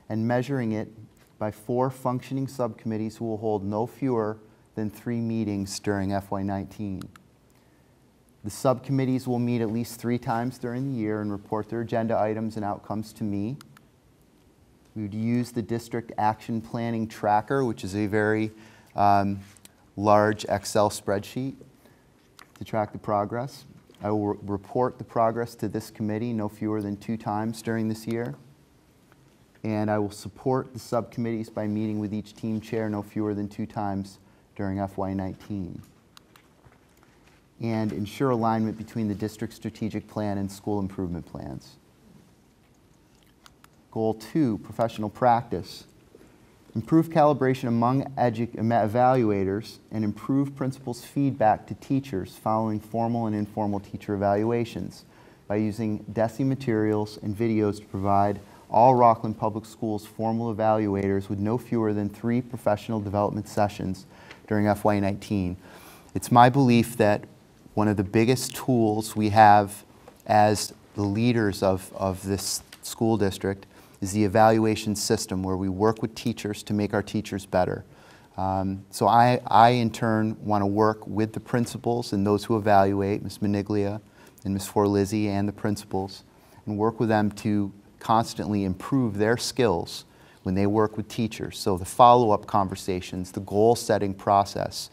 and measuring it by 4 functioning subcommittees who will hold no fewer than 3 meetings during FY19. The subcommittees will meet at least 3 times during the year and report their agenda items and outcomes to me. We would use the district action planning tracker, which is a very large Excel spreadsheet, to track the progress. I will report the progress to this committee no fewer than 2 times during this year. And I will support the subcommittees by meeting with each team chair no fewer than 2 times during FY19. And ensure alignment between the district strategic plan and school improvement plans. Goal 2, professional practice. Improve calibration among evaluators and improve principals' feedback to teachers following formal and informal teacher evaluations by using DESI materials and videos to provide all Rockland Public Schools formal evaluators with no fewer than 3 professional development sessions during FY19. It's my belief that one of the biggest tools we have as the leaders of this school district is the evaluation system, where we work with teachers to make our teachers better. So I in turn want to work with the principals and those who evaluate, Ms. Maniglia and Ms. Forlizzi and the principals, and work with them to constantly improve their skills when they work with teachers. So the follow-up conversations, the goal-setting process,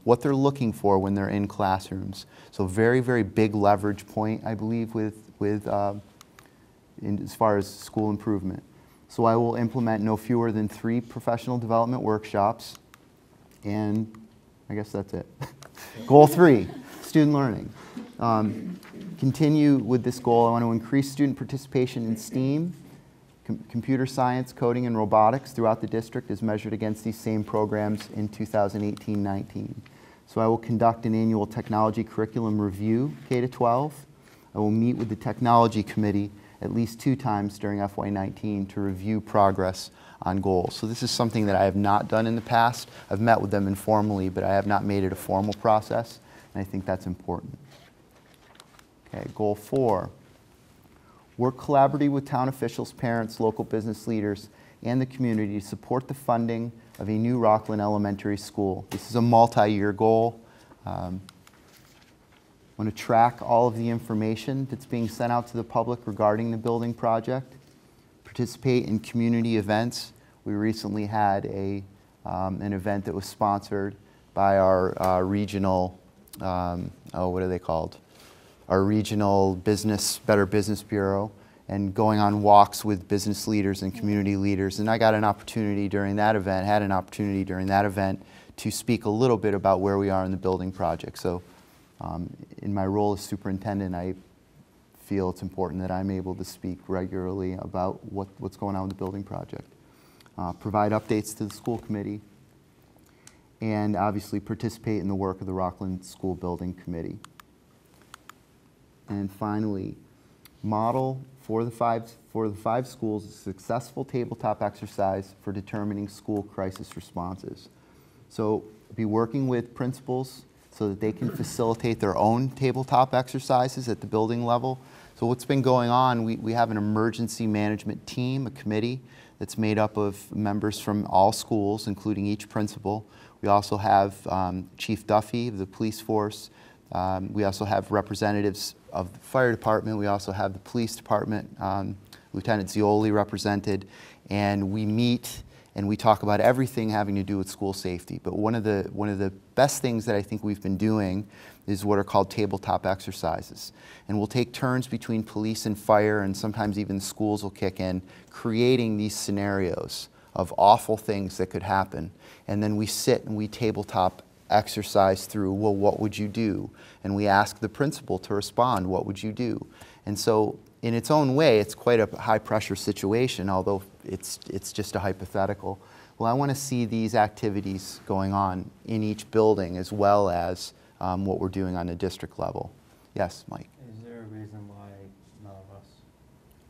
what they're looking for when they're in classrooms. So very, very big leverage point, I believe, as far as school improvement. So I will implement no fewer than 3 professional development workshops, and I guess that's it. Goal 3, student learning. Continue with this goal. I want to increase student participation in STEAM, computer science, coding, and robotics throughout the district as measured against these same programs in 2018-19. So I will conduct an annual technology curriculum review, K-12. I will meet with the technology committee at least 2 times during FY19 to review progress on goals. So this is something that I have not done in the past. I've met with them informally, but I have not made it a formal process, and I think that's important. Okay, goal 4, work collaboratively with town officials, parents, local business leaders, and the community to support the funding of a new Rockland elementary school. This is a multi-year goal. I want to track all of the information that's being sent out to the public regarding the building project, participate in community events. We recently had an event that was sponsored by our regional, what are they called? Our regional Better Business Bureau, and going on walks with business leaders and community leaders. And I got an opportunity during that event, to speak a little bit about where we are in the building project. So in my role as superintendent, I feel it's important that I'm able to speak regularly about what's going on with the building project. Provide updates to the school committee, and obviously participate in the work of the Rockland School Building Committee. And finally, model for the five schools a successful tabletop exercise for determining school crisis responses. So be working with principals so that they can facilitate their own tabletop exercises at the building level. So what's been going on, we have an emergency management team, a committee that's made up of members from all schools, including each principal. We also have Chief Duffy of the police force. We also have representatives of the fire department. We also have the police department, Lieutenant Zioli represented. And we meet and we talk about everything having to do with school safety. But one of the best things that I think we've been doing is what are called tabletop exercises. And we'll take turns between police and fire, and sometimes even the schools will kick in, creating these scenarios of awful things that could happen. And then we sit and we tabletop exercise through, well, what would you do? And we ask the principal to respond, what would you do? And so in its own way, it's quite a high pressure situation, although it's just a hypothetical. Well, I want to see these activities going on in each building as well as what we're doing on the district level. Yes, Mike? Is there a reason why none of us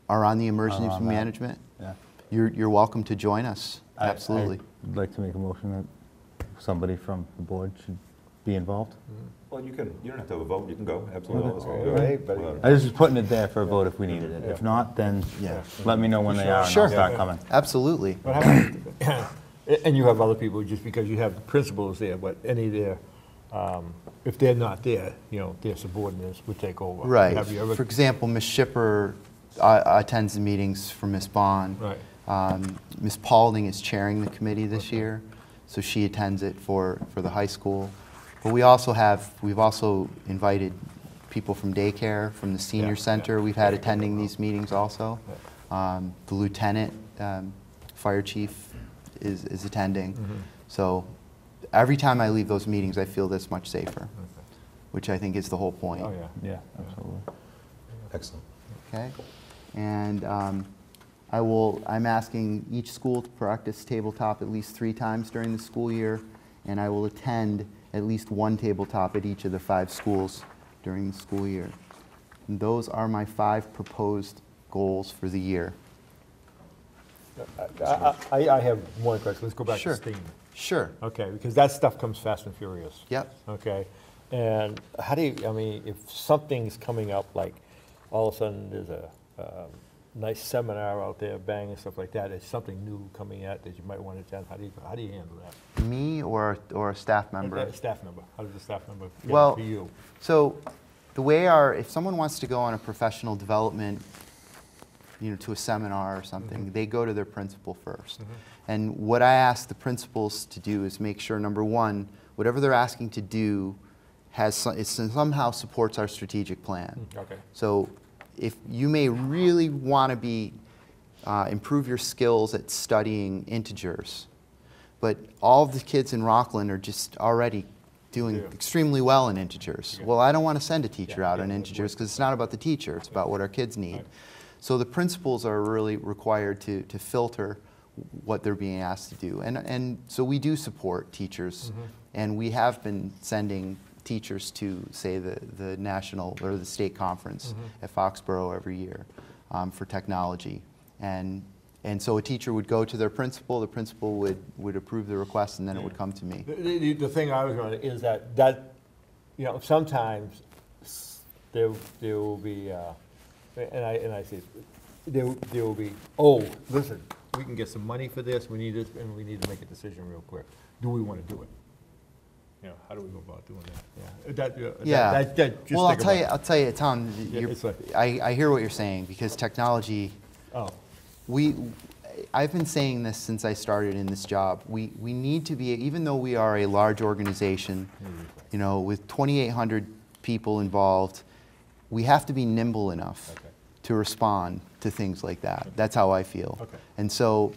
Are on the emergency on that? management? Yeah. You're welcome to join us. Absolutely. I'd like to make a motion that somebody from the board should be involved. Well, you don't have to have a vote, you can go, absolutely. All right, but- Well, I was just putting it there for a vote if we needed it. If not, then Yeah. let me know when they are and Sure. I'll start coming. Absolutely. What happens, and you have other people, just because you have the principals there, but any there, if they're not there, their subordinates would take over. Right. Have you ever? For example, Ms. Shipper attends the meetings for Ms. Bond. Right. Ms. Paulding is chairing the committee this year, so she attends it for the high school. But we've also invited people from daycare, from the senior Yeah, center. yeah. We've had attending these meetings also. The lieutenant, fire chief is attending. So every time I leave those meetings, I feel this much safer, which I think is the whole point. Oh, yeah. Yeah, absolutely. Excellent. Okay? And I'm asking each school to practice tabletop at least 3 times during the school year, and I will attend at least 1 tabletop at each of the 5 schools during the school year. And those are my 5 proposed goals for the year. I have one question. Let's go back Sure. to STEAM. Sure. Okay, because that stuff comes fast and furious. Yep. Okay, and how do you, if something's coming up, like all of a sudden there's a nice seminar out there, bang, and stuff like that, is something new coming out that you might want to attend, how do you handle that? Me or a staff member? Staff member, how does the staff member get Well, to you? So the way if someone wants to go on a professional development, to a seminar or something, they go to their principal first. And what I ask the principals to do is make sure, number one, whatever they're asking to do it somehow supports our strategic plan. Okay. So if you may really want to improve your skills at studying integers, but all of the kids in Rockland are just already doing Yeah. extremely well in integers. Yeah. Well, I don't want to send a teacher Yeah, out yeah, on yeah, integers because it's not about the teacher, it's about what our kids need. Right. So the principals are really required to filter what they're being asked to do. And so we do support teachers, and we have been sending teachers to, say, the national or the state conference at Foxborough every year for technology. And so a teacher would go to their principal, the principal would approve the request, and then it would come to me. The thing I was going to, is that, sometimes there will be, and I say, there will be, oh, listen, we can get some money for this, we need this, and we need to make a decision real quick. Do we want to do it? How do we go about doing that? Yeah. Just Well, think about it. I'll tell you, Tom, Yeah, it's like- I hear what you're saying, because technology, Oh, I've been saying this since I started in this job. We need to be, even though we are a large organization, with 2,800 people involved, we have to be nimble enough Okay. to respond to things like that. That's how I feel. Okay. And so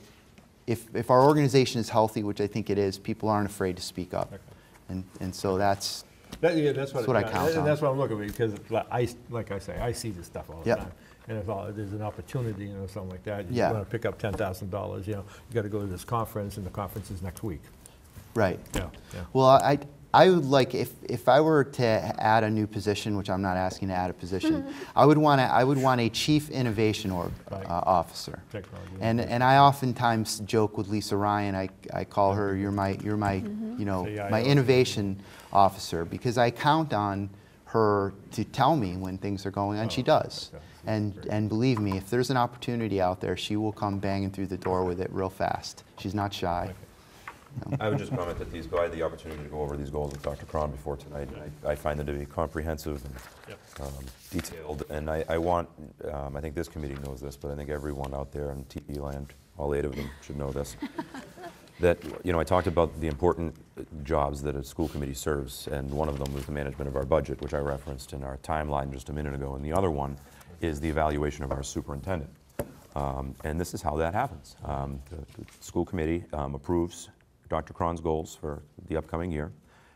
if our organization is healthy, which I think it is, people aren't afraid to speak up. Okay. And so that's that's what I count on. And that's what I'm looking at, because like I say, I see this stuff all the Yep. time. And if there's an opportunity, something like that, you Yeah. want to pick up $10,000, you got to go to this conference, and the conference is next week. right. Yeah, yeah. Well, I would like, if I were to add a new position, which I'm not asking to add a position, I would want a chief innovation Right. officer. Technology. And I oftentimes joke with Lisa Ryan. I call her you're my CIO. my innovation officer, because I count on her to tell me when things are going on. She does. okay. And believe me, if there's an opportunity out there, she will come banging through the door with it real fast. She's not shy. I would just comment that I had the opportunity to go over these goals with Dr. Cron before tonight, and I find them to be comprehensive and detailed, and I want, I think this committee knows this, but I think everyone out there in TV land all 8 of them should know this, that, you know, I talked about the important jobs that a school committee serves, and one of them was the management of our budget, which I referenced in our timeline just a minute ago, and the other one is the evaluation of our superintendent. And this is how that happens. The school committee approves Dr. Cron's goals for the upcoming year,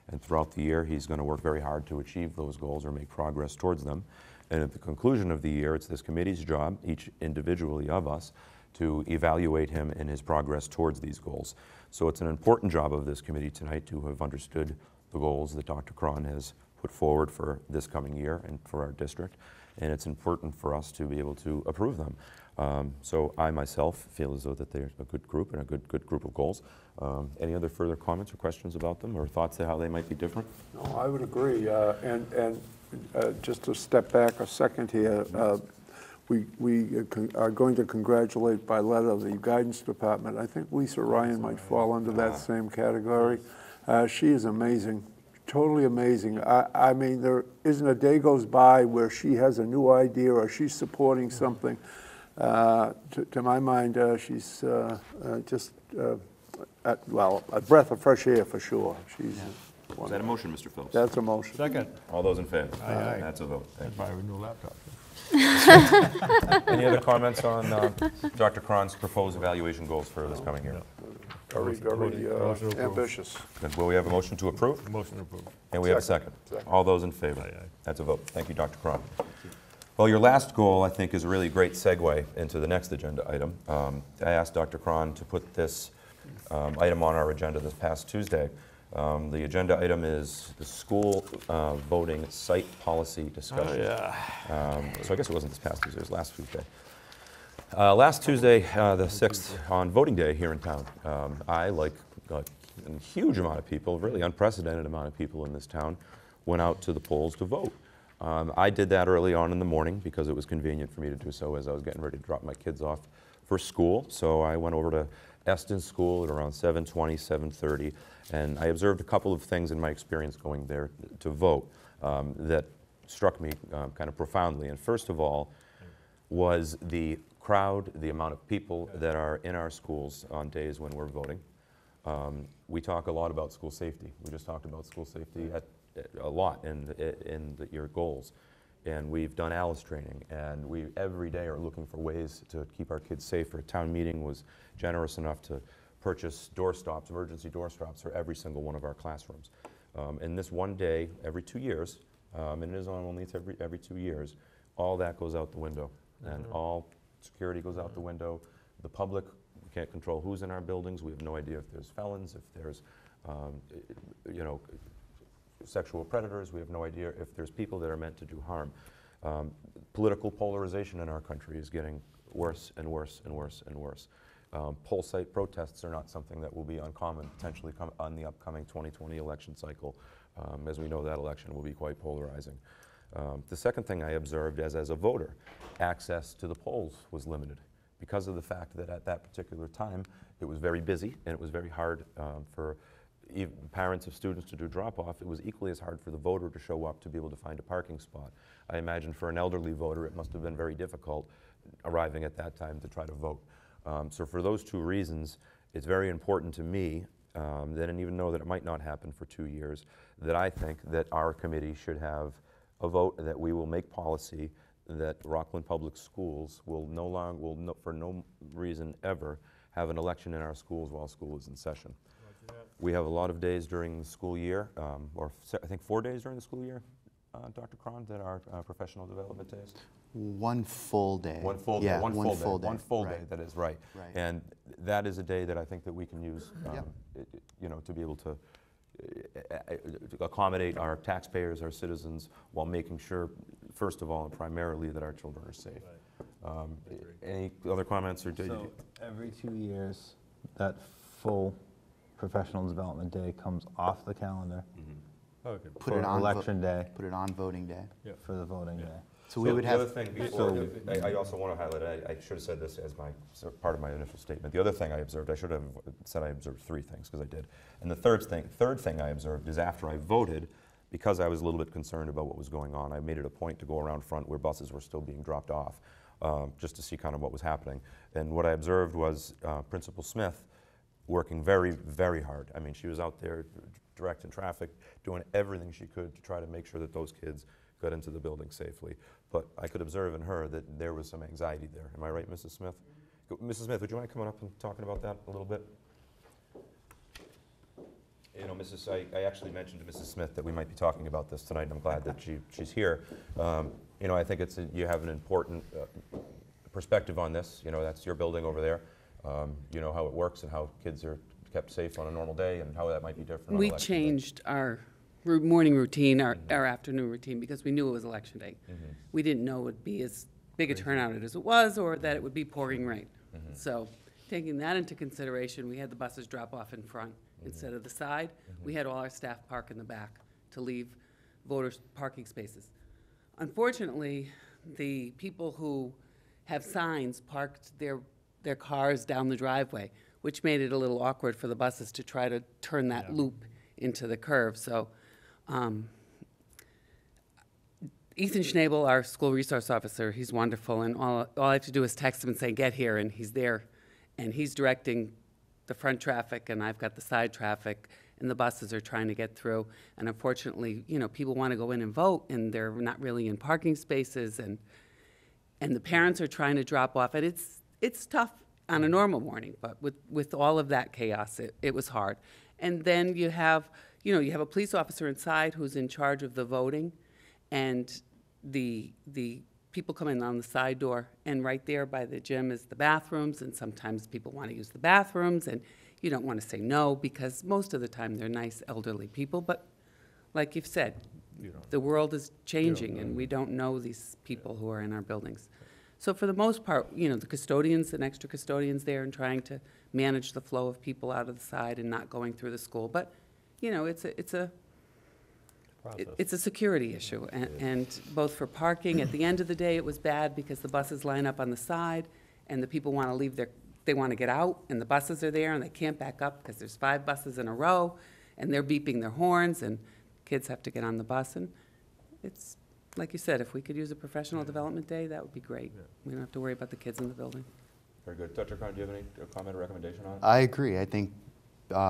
and throughout the year he's going to work very hard to achieve those goals or make progress towards them. And at the conclusion of the year, it's this committee's job, each individually of us, to evaluate him and his progress towards these goals. So it's an important job of this committee tonight to have understood the goals that Dr. Cron has put forward for this coming year and for our district, and it's important for us to be able to approve them. So I myself feel as though that they're a good group and a good group of goals. Any other further comments or questions about them or thoughts on how they might be different? No, I would agree. And just to step back a second here, we are going to congratulate by letter the guidance department. I think Lisa Ryan might fall under that same category. She is amazing, totally amazing. I mean, there isn't a day goes by where she has a new idea or she's supporting something. To my mind, she's just, well, a breath of fresh air for sure. She's Is that a motion, Mr. Phillips? That's a motion. Second. All those in favor? Aye. That's a vote. Thank you. Buy a new laptop. Any other comments on Dr. Cron's proposed evaluation goals for this coming year? Very, Motion approved. ambitious. Good. Will we have a motion to approve? Motion approved. And we have a second. Second. All those in favor? Aye, aye. That's a vote. Thank you, Dr. Cron. Well, your last goal, I think, is a really great segue into the next agenda item. I asked Dr. Cron to put this item on our agenda this past Tuesday. The agenda item is the school voting site policy discussion. So I guess it wasn't this past Tuesday, it was last Tuesday. Last Tuesday, the 6th, on voting day here in town, I, like a huge amount of people, really unprecedented amount of people in this town, went out to the polls to vote. I did that early on in the morning because it was convenient for me to do so as I was getting ready to drop my kids off for school. So I went over to Eston School at around 7:20, 7:30, and I observed a couple of things in my experience going there to vote that struck me kind of profoundly. And first of all was the crowd, the amount of people that are in our schools on days when we're voting. We talk a lot about school safety. We just talked about school safety a lot in your goals. And we've done ALICE training, and we every day are looking for ways to keep our kids safer. Town meeting was generous enough to purchase door stops, emergency door stops for every single one of our classrooms. And this one day, every 2 years, and it is only every 2 years, all that goes out the window. And all security goes out the window. The public, we can't control who's in our buildings. We have no idea if there's felons, if there's, you know, sexual predators. We have no idea if there's people that are meant to do harm. Political polarization in our country is getting worse and worse and worse and worse. Poll site protests are not something that will be uncommon potentially on the upcoming 2020 election cycle. As we know, that election will be quite polarizing. The second thing I observed as a voter, access to the polls was limited because of the fact that at that particular time it was very busy and it was very hard for even parents of students to do drop-off. It was equally as hard for the voter to show up to be able to find a parking spot. I imagine for an elderly voter it must have been very difficult arriving at that time to try to vote. So for those two reasons, it's very important to me that, and even though that it might not happen for 2 years, that I think that our committee should have a vote that we will make policy that Rockland Public Schools will for no reason ever have an election in our schools while school is in session. We have a lot of days during the school year, or I think 4 days during the school year, Dr. Cron, that are professional development days. One full day. One full day. Yeah, One full day. One full day. Right. That is right. Right. And that is a day that I think that we can use, you know, to be able to accommodate our taxpayers, our citizens, while making sure, first of all and primarily, that our children are safe. Any other comments or? So every 2 years, that full professional development day comes off the calendar Okay. Put for it on election day, Put it on voting day. for the voting day. So we would the have. other thing before, I also want to highlight, I should have said this as part of my initial statement. The other thing I observed, I should have said I observed 3 things, because I did. And the third thing I observed is after I voted, because I was a little bit concerned about what was going on, I made it a point to go around front where buses were still being dropped off. just to see kind of what was happening. And what I observed was Principal Smith working very, very hard. I mean, she was out there directing traffic, doing everything she could to try to make sure that those kids got into the building safely. But I could observe in her that there was some anxiety there. Am I right, Mrs. Smith? Mrs. Smith, would you mind coming up and talking about that a little bit? You know, I actually mentioned to Mrs. Smith that we might be talking about this tonight, and I'm glad that she's here. You know, I think you have an important perspective on this. You know, that's your building over there. You know how it works and how kids are kept safe on a normal day and how that might be different on We election day. changed our morning routine, our afternoon routine, because we knew it was election day. We didn't know it would be as big a turnout as it was, or that it would be pouring rain. So taking that into consideration, we had the buses drop off in front instead of the side. We had all our staff park in the back to leave voters parking spaces. Unfortunately, the people who have signs parked their cars down the driveway, which made it a little awkward for the buses to try to turn that loop into the curve. So Ethan Schnabel, our school resource officer, he's wonderful, and all I have to do is text him and say, get here, and he's there. And he's directing the front traffic, and I've got the side traffic, and the buses are trying to get through. And unfortunately, you know, people want to go in and vote, and they're not really in parking spaces, and the parents are trying to drop off. And it's tough on a normal morning, but with all of that chaos, it was hard. And then you have a police officer inside who's in charge of the voting, and the people come in on the side door, and right there by the gym is the bathrooms, and sometimes people want to use the bathrooms, and you don't want to say no, because most of the time they're nice elderly people, but like you've said, the world is changing, and we don't know these people who are in our buildings. So for the most part, you know, the custodians and extra custodians there and trying to manage the flow of people out of the side and not going through the school, but, you know, it's a security issue, and both for parking. At the end of the day, it was bad because the buses line up on the side, and the people want to leave they want to get out, and the buses are there, and they can't back up because there's 5 buses in a row, and they're beeping their horns, and kids have to get on the bus. And it's, like you said, if we could use a professional development day, that would be great. We don't have to worry about the kids in the building. Very good. Dr. Khan, do you have any comment or recommendation on it? I agree. I think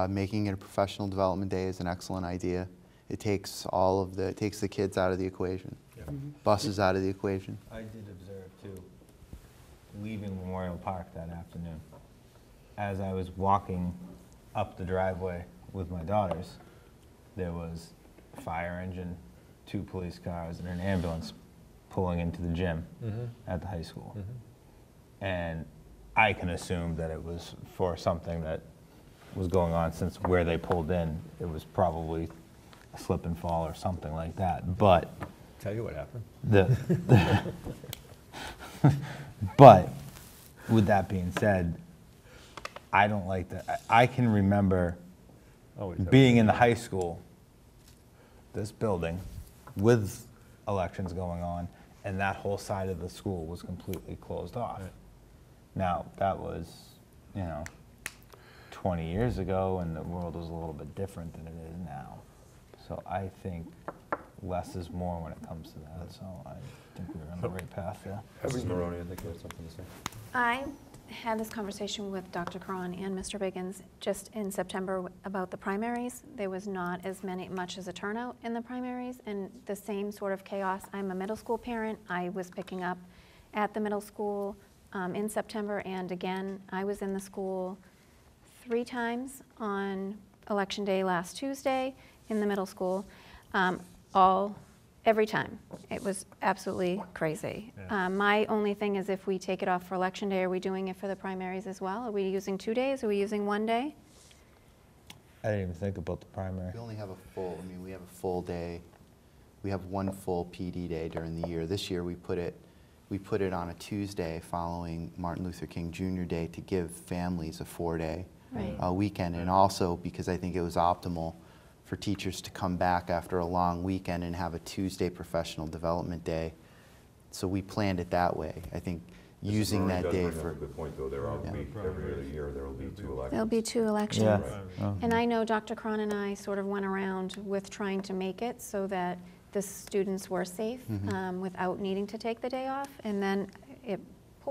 making it a professional development day is an excellent idea. It takes the kids out of the equation, buses out of the equation. I did observe, too, leaving Memorial Park that afternoon. As I was walking up the driveway with my daughters, there was a fire engine, 2 police cars, and an ambulance pulling into the gym at the high school. And I can assume that it was for something that was going on, since where they pulled in, it was probably a slip and fall or something like that. But Tell you what happened. but with that being said, I don't like that. I can remember being in the high school, this building, with elections going on, and that whole side of the school was completely closed off. Right. Now, that was, 20 years ago, and the world was a little bit different than it is now. So I think less is more when it comes to that. So I think we're on the right path there. Mrs. Maroney, I think you had something to say. I had this conversation with Dr. Cron and Mr. Biggins just in September about the primaries. There was not as much as a turnout in the primaries, and the same sort of chaos. I'm a middle school parent. I was picking up at the middle school in September, and again, I was in the school 3 times on Election Day last Tuesday in the middle school, every time. It was absolutely crazy. Yeah. My only thing is, if we take it off for Election Day, are we doing it for the primaries as well? Are we using 2 days? Are we using 1 day? I didn't even think about the primary. We only have we have a full day. We have 1 full PD day during the year. This year we put it on a Tuesday following Martin Luther King Jr. Day to give families a 4-day weekend, and also because I think it was optimal for teachers to come back after a long weekend and have a Tuesday professional development day. So we planned it that way. I think using that day for... A good point, though. There will be, every other year, there will be 2 elections. There'll be 2 elections. Yeah. Right. And I know Dr. Cron and I sort of went around with trying to make it so that the students were safe without needing to take the day off. And then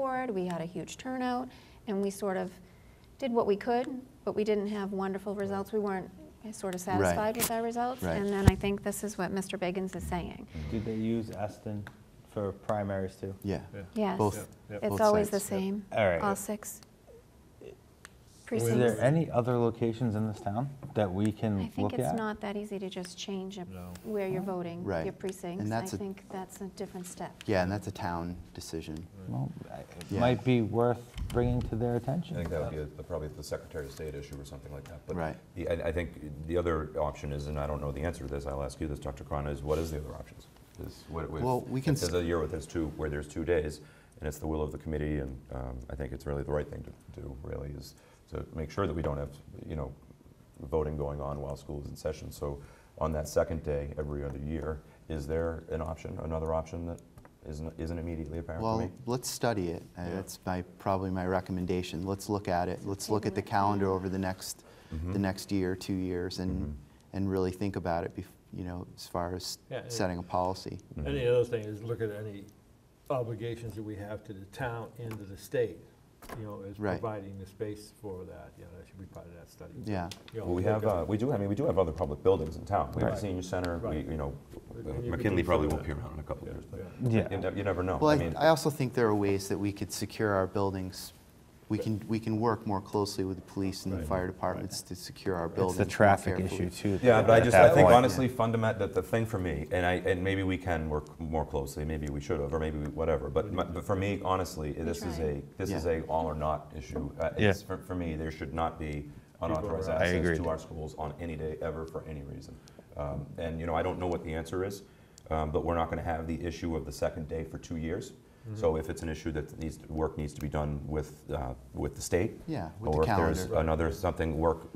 record, we had a huge turnout, and we sort of did what we could, but we didn't have wonderful results. We weren't sort of satisfied with our results. Right. And then I think this is what Mr. Biggins is saying. Did they use Eston for primaries too? Yeah. Yes, Both. Yep. it's both always the sides. same, All right. all 6 Is precincts. there any other locations in this town that we can I think look it's at? not that easy to just change No. where you're voting, Right. your precincts. And that's I a- think that's a different step. Yeah, and that's a town decision. Well, it Yeah. might be worth bringing to their I attention. think that would be probably the Secretary of State issue or something like that. But Right. I think the other option is, and I don't know the answer to this, I'll ask you this, Dr. Cron, is what is the other options? Well, we can If there's a year where there's 2 days, and it's the will of the committee, and I think it's really the right thing to do, really, is to make sure that we don't have, voting going on while school is in session. So on that second day, every other year, is there another option that isn't immediately apparent to me? Well, let's study it. That's probably my recommendation. Let's look at it. Let's look at the calendar over the next year, 2 years, and really think about it, as far as Yeah, setting a policy. And the other thing is look at any obligations that we have to the town and to the state, as Right. providing the space for that, that should be part of that study. Yeah. Well, we do have other public buildings in town. We have Right. the senior center, Right. we, And you could McKinley do probably some won't of be that. around in a couple of years, but Yeah. you never know. Well, I also think there are ways that we could secure our buildings. We can work more closely with the police and the Right. fire departments to secure our It's buildings. the more traffic carefully. issue too. Yeah, but at I that think point. honestly, that the thing for me, and maybe we can work more closely, maybe we should have, or maybe whatever, but for me, honestly, this is Yeah. a all or not issue. It's for me, there should not be unauthorized around. I access agree. to our schools on any day ever for any reason. And I don't know what the answer is, but we're not going to have the issue of the second day for 2 years. So if it's an issue that work needs to be done with the state, Yeah, with the or if there's calendar. another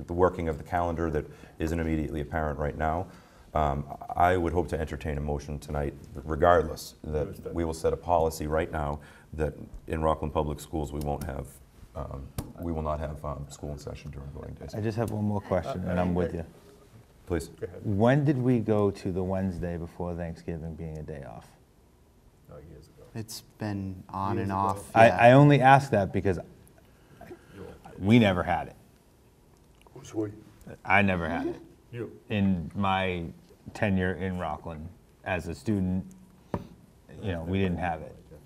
the working of the calendar that isn't immediately apparent right now, I would hope to entertain a motion tonight, regardless, that we will set a policy right now that in Rockland Public Schools we will not have school in session during voting days. I just have one more question, and I'm with you. Please. Go ahead. When did we go to the Wednesday before Thanksgiving being a day off? Oh, years ago. It's been on Years and ago. off. I yeah. only ask that because we never had it. Who's we? I never had it You. in my tenure in Rockland as a student. We didn't have it, It's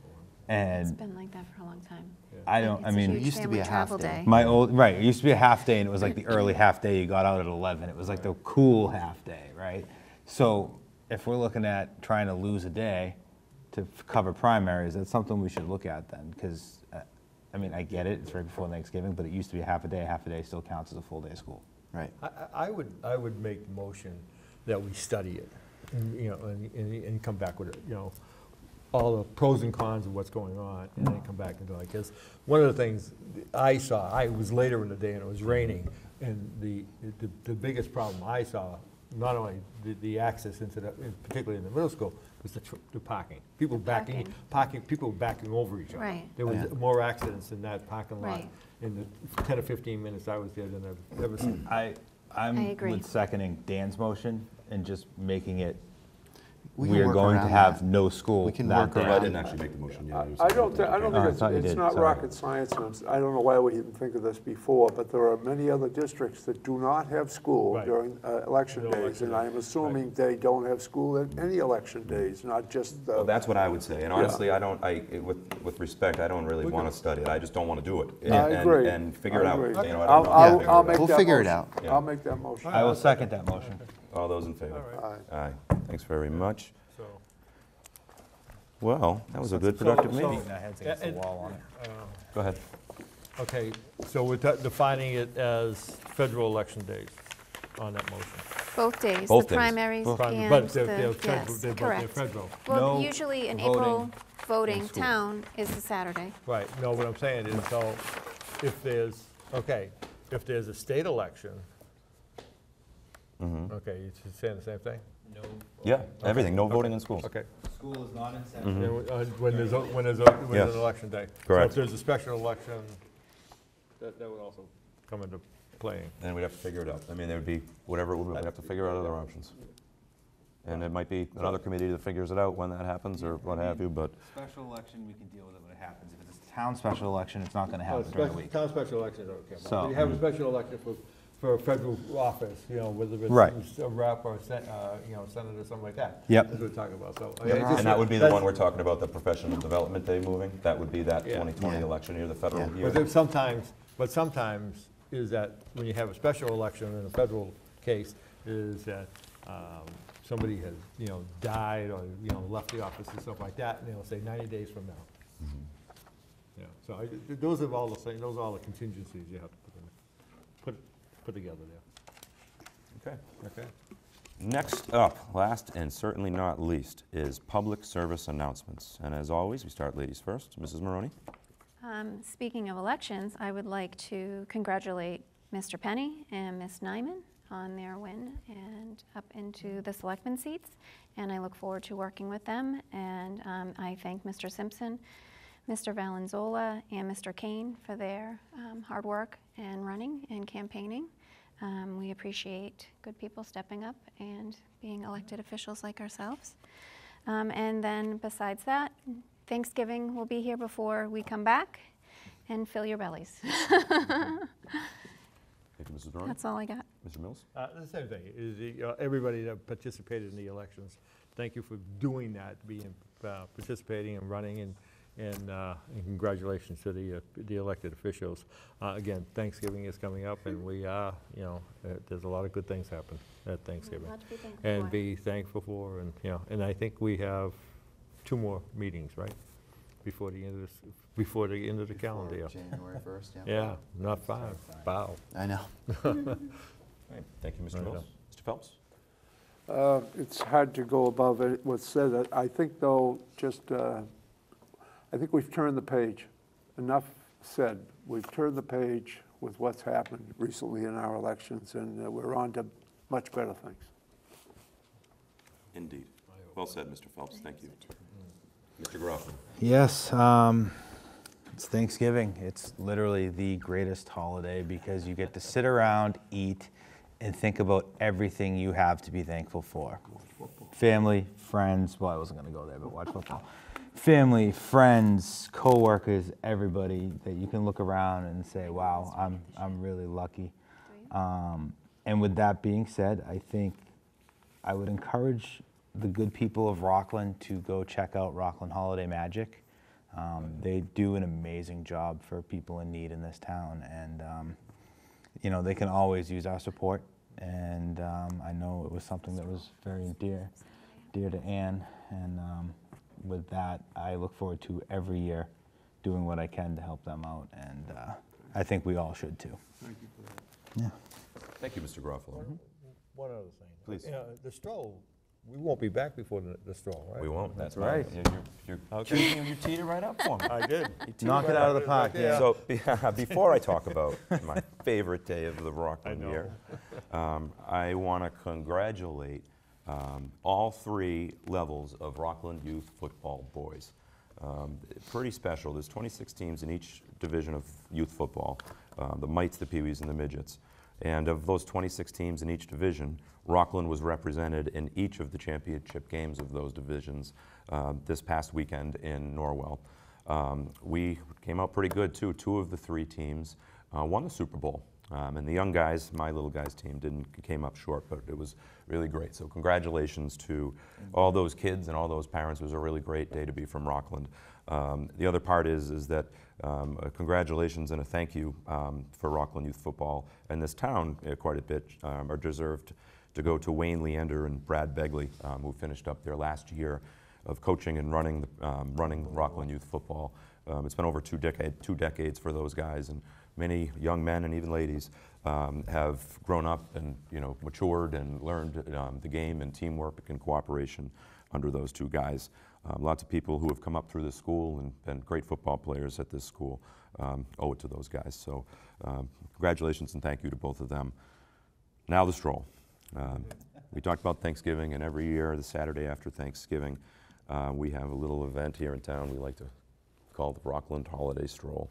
and been like that for a long time. I don't. It's I a mean, huge It used to be family a half travel day. my old right. It used to be a half day, and it was like the early half day. You got out at 11. It was like the cool half day, right? So if we're looking at trying to lose a day to cover primaries, that's something we should look at then, because I get it. It's right before Thanksgiving, but it used to be half a day. Half a day still counts as a full day of school. Right. I would make the motion that we study it, and come back with, all the pros and cons of what's going on, and then come back and do it. Because one of the things I saw, I was later in the day and it was raining, and the biggest problem I saw, not only the access into particularly in the middle school, was the parking. People people backing over each other. Right. There was Yeah. more accidents in that parking lot Right. in the 10 or 15 minutes I was there than I've ever seen. I'm agree. with seconding Dan's motion and just making it. We can We are work going to around have that. no school We can that work day. I around didn't actually make the motion. Yeah, I don't think Oh, I thought you it's did, not sorry. rocket science, and I don't know why we didn't think of this before, but there are many other districts that do not have school Right. during election No days, election and days. I'm assuming they don't have school at any election days, not just Well, the, that's what I would say, and honestly, with respect, I don't really want to study it, I just don't want to do it. I agree. And figure it out. I agree. I don't know I'll how to I'll make We'll that figure it motion. out. Yeah. I'll make that motion. I will second that motion. All those in favor? Aye. Aye. Thanks very much. So, Well, that was a good, productive so- meeting. Beating our heads against the and- wall on it. Go ahead. okay, so we're defining it as federal election days on that motion. Both days, the Both days. primaries Both. and But the, they're federal, yes, they're correct. federal. Well, No usually in voting April, voting in school. town is the Saturday. Right, no, what I'm saying is, so if there's a state election, okay, you're saying the same thing? No. Yeah, everything, no voting in schools. Okay. School is not in session. When there's Yes. an election day. So Correct. if there's a special election, that would also come into play. Then we'd have to figure it out. I mean, there would be, whatever it would be, we'd have to figure out other options. And it might be another committee that figures it out when that happens, or what have you, but, Special election, we can deal with it when it happens. If it's a town special election, it's not gonna Oh, happen during the week. Town special elections, okay. But So- you have a special election for a federal office, you know, whether Right. it's a rep or you know, senator, something like that. Yep. That's what we're talking about, so. And that would be the one we're talking about, the professional development day moving? That would be that Yeah. 2020 Yeah. election year, the federal Yeah. year? But sometimes is that when you have a special election in a federal case, is that somebody has, you know, died or, you know, left the office and stuff like that, and they'll say 90 days from now. Yeah, so those are all the same, those are all the contingencies you have to put together there. Okay. Okay. Next up, last and certainly not least, is public service announcements. And as always, we start ladies first. Mrs. Maroney? Speaking of elections, I would like to congratulate Mr. Penny and Ms. Nyman on their win and up into the selectman seats, and I look forward to working with them. And I thank Mr. Simpson, Mr. Valenzola, and Mr. Kane for their hard work and running and campaigning. We appreciate good people stepping up and being elected officials like ourselves. And then besides that, Thanksgiving will be here before we come back, and fill your bellies. Thank you, Mrs. Maroney. That's all I got. Mr. Mills? The same thing, is everybody that participated in the elections, thank you for doing that, being, participating and running, and congratulations to the elected officials. Again, Thanksgiving is coming up, and we are, you know, there's a lot of good things happen at Thanksgiving. Lot to be thankful And for. be thankful for, and, you know, and I think we have 2 more meetings, right? Before the end of the calendar year. January 1st, yeah. Yeah, not 5, wow. I know. All right, thank you, Mr. Right Mills. Mr. Phelps? It's hard to go above what's said. I think, though, I think we've turned the page. Enough said. We've turned the page with what's happened recently in our elections, and we're on to much better things. Indeed. Well said, Mr. Phelps. Thank you. Mr. Groffman? Yes, it's Thanksgiving. It's literally the greatest holiday because you get to sit around, eat, and think about everything you have to be thankful for. Family, friends, well, I wasn't going to go there, but watch football. Family, friends, coworkers, everybody that you can look around and say, wow, I'm really lucky. And with that being said, I think I would encourage the good people of Rockland to go check out Rockland Holiday Magic. They do an amazing job for people in need in this town, and you know, they can always use our support. And I know it was something that was very dear to Ann, and with that, I look forward to every year doing what I can to help them out, and I think we all should too. Thank you for that. Yeah. Thank you, Mr. Garofalo. One other thing. Please. You know, the stroll, we won't be back before the stroll, right? We won't. That's right. You're you teed it right up for me. I did. Knock it out of the park, yeah. So before I talk about my favorite day of the Rockland I know. year, I want to congratulate all 3 levels of Rockland youth football boys. Pretty special. There's 26 teams in each division of youth football, the mites, the peewees, and the midgets. And of those 26 teams in each division, Rockland was represented in each of the championship games of those divisions this past weekend in Norwell. We came out pretty good too. 2 of the 3 teams won the Super Bowl. And the young guys, my little guys team, came up short, but it was really great. So congratulations to all those kids and all those parents. It was a really great day to be from Rockland. The other part is that congratulations and a thank you for Rockland youth football and this town quite a bit are deserved to go to Wayne Leander and Brad Begley, who finished up their last year of coaching and running Rockland youth football. It's been over 2 decades for those guys, and many young men and even ladies have grown up and matured and learned the game and teamwork and cooperation under those 2 guys. Lots of people who have come up through this school and been great football players at this school owe it to those guys. So congratulations and thank you to both of them. Now the stroll. We talked about Thanksgiving, and every year, the Saturday after Thanksgiving, we have a little event here in town we like to call the Rockland Holiday Stroll.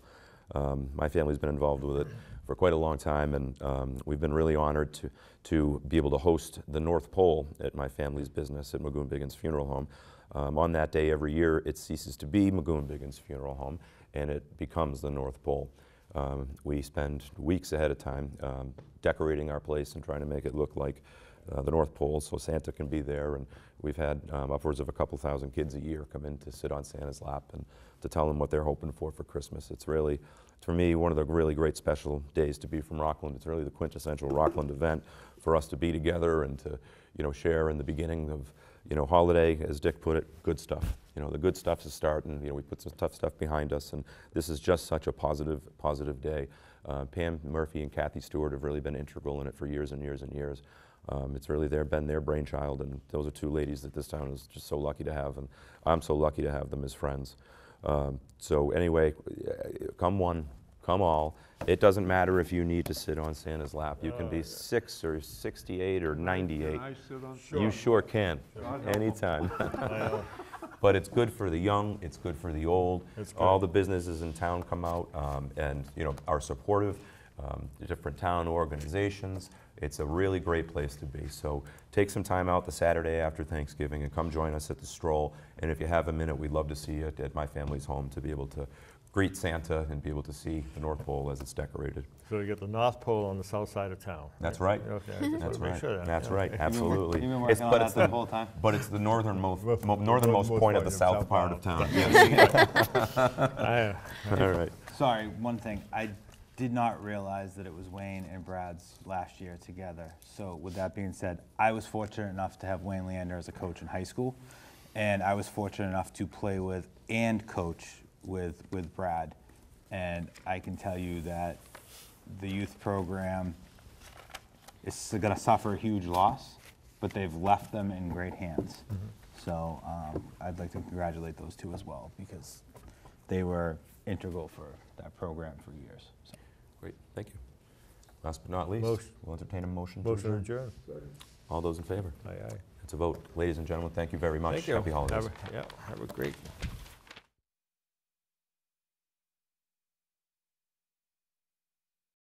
My family's been involved with it for quite a long time, and we've been really honored to be able to host the North Pole at my family's business at Magoon Biggins Funeral Home. On that day every year, it ceases to be Magoon Biggins Funeral Home, and it becomes the North Pole. We spend weeks ahead of time decorating our place and trying to make it look like the North Pole so Santa can be there. And we've had upwards of a couple thousand kids a year come in to sit on Santa's lap and to tell them what they're hoping for Christmas. It's really, for me, one of the really great special days to be from Rockland. It's really the quintessential Rockland event for us to be together and to, share in the beginning of, holiday, as Dick put it, good stuff. The good stuff's a start, and we put some tough stuff behind us, and this is just such a positive day. Pam Murphy and Kathy Stewart have really been integral in it for years and years and years. It's really been their brainchild, and those are two ladies that this town is just so lucky to have, and I'm so lucky to have them as friends. So anyway, come one, come all. It doesn't matter if you need to sit on Santa's lap. You can be 6 or 68 or 98. Can I sit on? You sure can, anytime. But it's good for the young, it's good for the old. All the businesses in town come out and are supportive, the different town organizations. It's a really great place to be. So take some time out the Saturday after Thanksgiving and come join us at the stroll. And if you have a minute, we'd love to see you at my family's home to be able to greet Santa and be able to see the North Pole as it's decorated. So you get the North Pole on the south side of town. That's right. Okay, I just That's wanna make right. sure of that, That's yeah. right. Absolutely. You've been working on that the whole time? But it's the northernmost point of the south part of town. All right. Sorry, one thing. I did not realize that it was Wayne and Brad's last year together. So with that being said, I was fortunate enough to have Wayne Leander as a coach in high school, and I was fortunate enough to play with and coach with Brad. And I can tell you that the youth program is going to suffer a huge loss, but they've left them in great hands. So I'd like to congratulate those two as well, because they were integral for that program for years. So. Great. Thank you. Last but not least, Motion. we'll entertain a motion to Motion adjourn. adjourned. All those in favor? Aye, aye. It's a vote. Ladies and gentlemen, thank you very much. Thank you. Happy holidays. Have a great